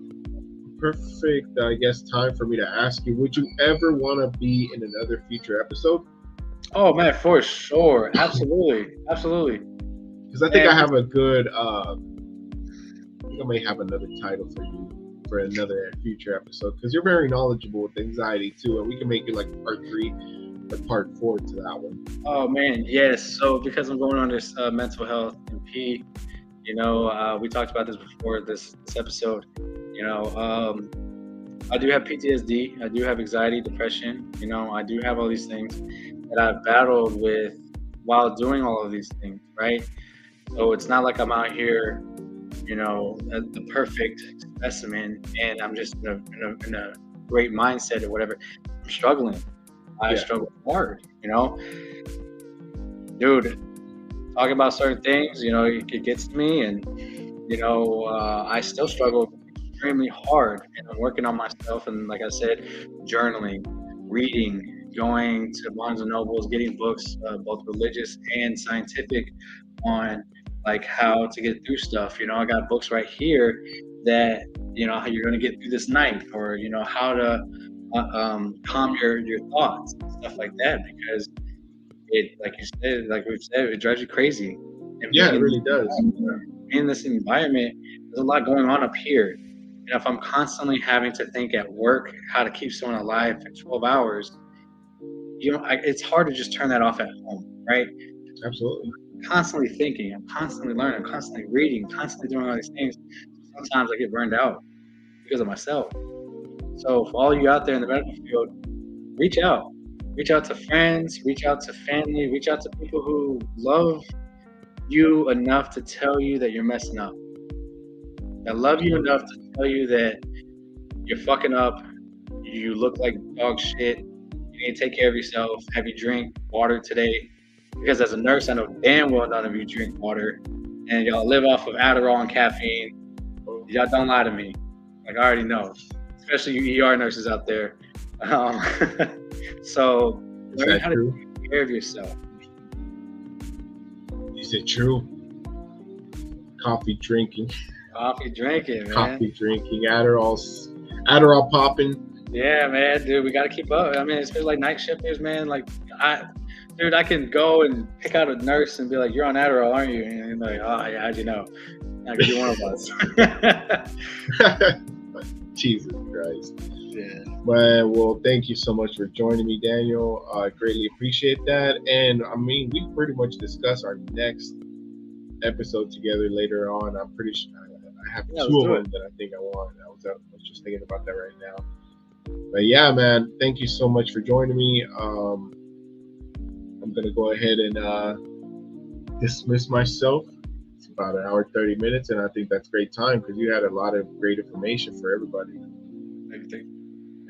guess, time for me to ask you: would you ever want to be in another future episode? Oh man, for sure, absolutely. Because I think I have a good. I think I may have another title for you for another future episode, because you're very knowledgeable with anxiety too, and we can make it like part 3 or part 4 to that one. Oh man, yes. So because I'm going under mental health and P, you know, we talked about this before this episode. You know, I do have PTSD. I do have anxiety, depression. You know, I do have all these things that I've battled with while doing all of these things, right? So it's not like I'm out here, you know, the perfect specimen, and I'm just in a great mindset or whatever. I'm struggling. I struggle hard, you know. Dude, talking about certain things, you know, it gets to me, and you know, I still struggle extremely hard, and I'm working on myself. And like I said, journaling, reading, going to Barnes and Nobles, getting books, both religious and scientific, on like how to get through stuff. You know, I got books right here that, you know, how you're going to get through this night, or you know, how to calm your thoughts and stuff like that, because it, like you said, like we've said, it drives you crazy. And Yeah, it really does. In this environment, there's a lot going on up here. You know, if I'm constantly having to think at work how to keep someone alive for 12 hours, you know, it's hard to just turn that off at home, right? Absolutely. I'm constantly thinking, I'm constantly learning, I'm constantly reading, constantly doing all these things. Sometimes I get burned out because of myself. So for all you out there in the medical field, reach out. Reach out to friends, reach out to family, reach out to people who love you enough to tell you that you're messing up. That love you enough to tell you that you're fucking up, you look like dog shit, you need to take care of yourself, have you drink water today. Because as a nurse, I know damn well none of you drink water, and y'all live off of Adderall and caffeine. Y'all don't lie to me. Like, I already know, especially you ER nurses out there. So learn how to take care of yourself. Is it true? Coffee drinking, Man. Coffee drinking, Adderall popping. Yeah, man, dude, we got to keep up. I mean, especially like night shifters, man. Like, I can go and pick out a nurse and be like, "You're on Adderall, aren't you?" And like, "Oh, yeah, how'd you know?" I could be one of us. Jesus Christ. Yeah. Well, thank you so much for joining me, Daniel. I greatly appreciate that. And I mean, we pretty much discuss our next episode together later on. I'm pretty sure I have two of them that I think I want. I was just thinking about that right now. But yeah, man, thank you so much for joining me. I'm gonna go ahead and dismiss myself. It's about an hour 30 minutes, and I think that's great time because you had a lot of great information for everybody.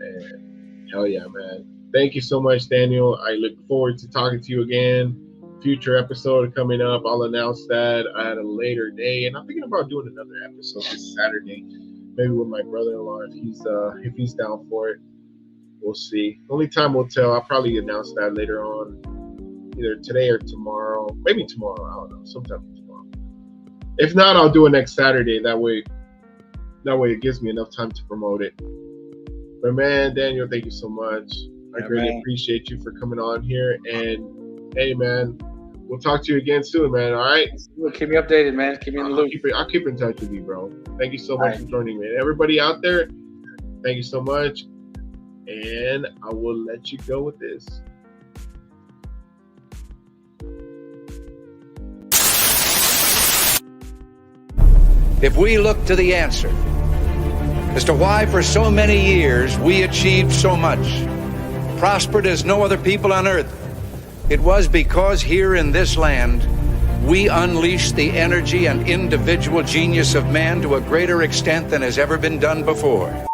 And hell yeah, man. Thank you so much, Daniel. I look forward to talking to you again. Future episode coming up. I'll announce that at a later day. And I'm thinking about doing another episode this Saturday, maybe with my brother-in-law if he's down for it. We'll see. Only time will tell. I'll probably announce that later on, either today or tomorrow. Maybe tomorrow. I don't know. Sometime tomorrow. If not, I'll do it next Saturday. That way it gives me enough time to promote it. But man, Daniel, thank you so much. I greatly appreciate you for coming on here. And hey, man, we'll talk to you again soon, man. All right? Keep me updated, man. Keep me in the loop. I'll keep in touch with you, bro. Thank you so much for joining me. And everybody out there, thank you so much. And I will let you go with this. If we look to the answer as to why for so many years we achieved so much, prospered as no other people on earth, it was because here in this land we unleashed the energy and individual genius of man to a greater extent than has ever been done before.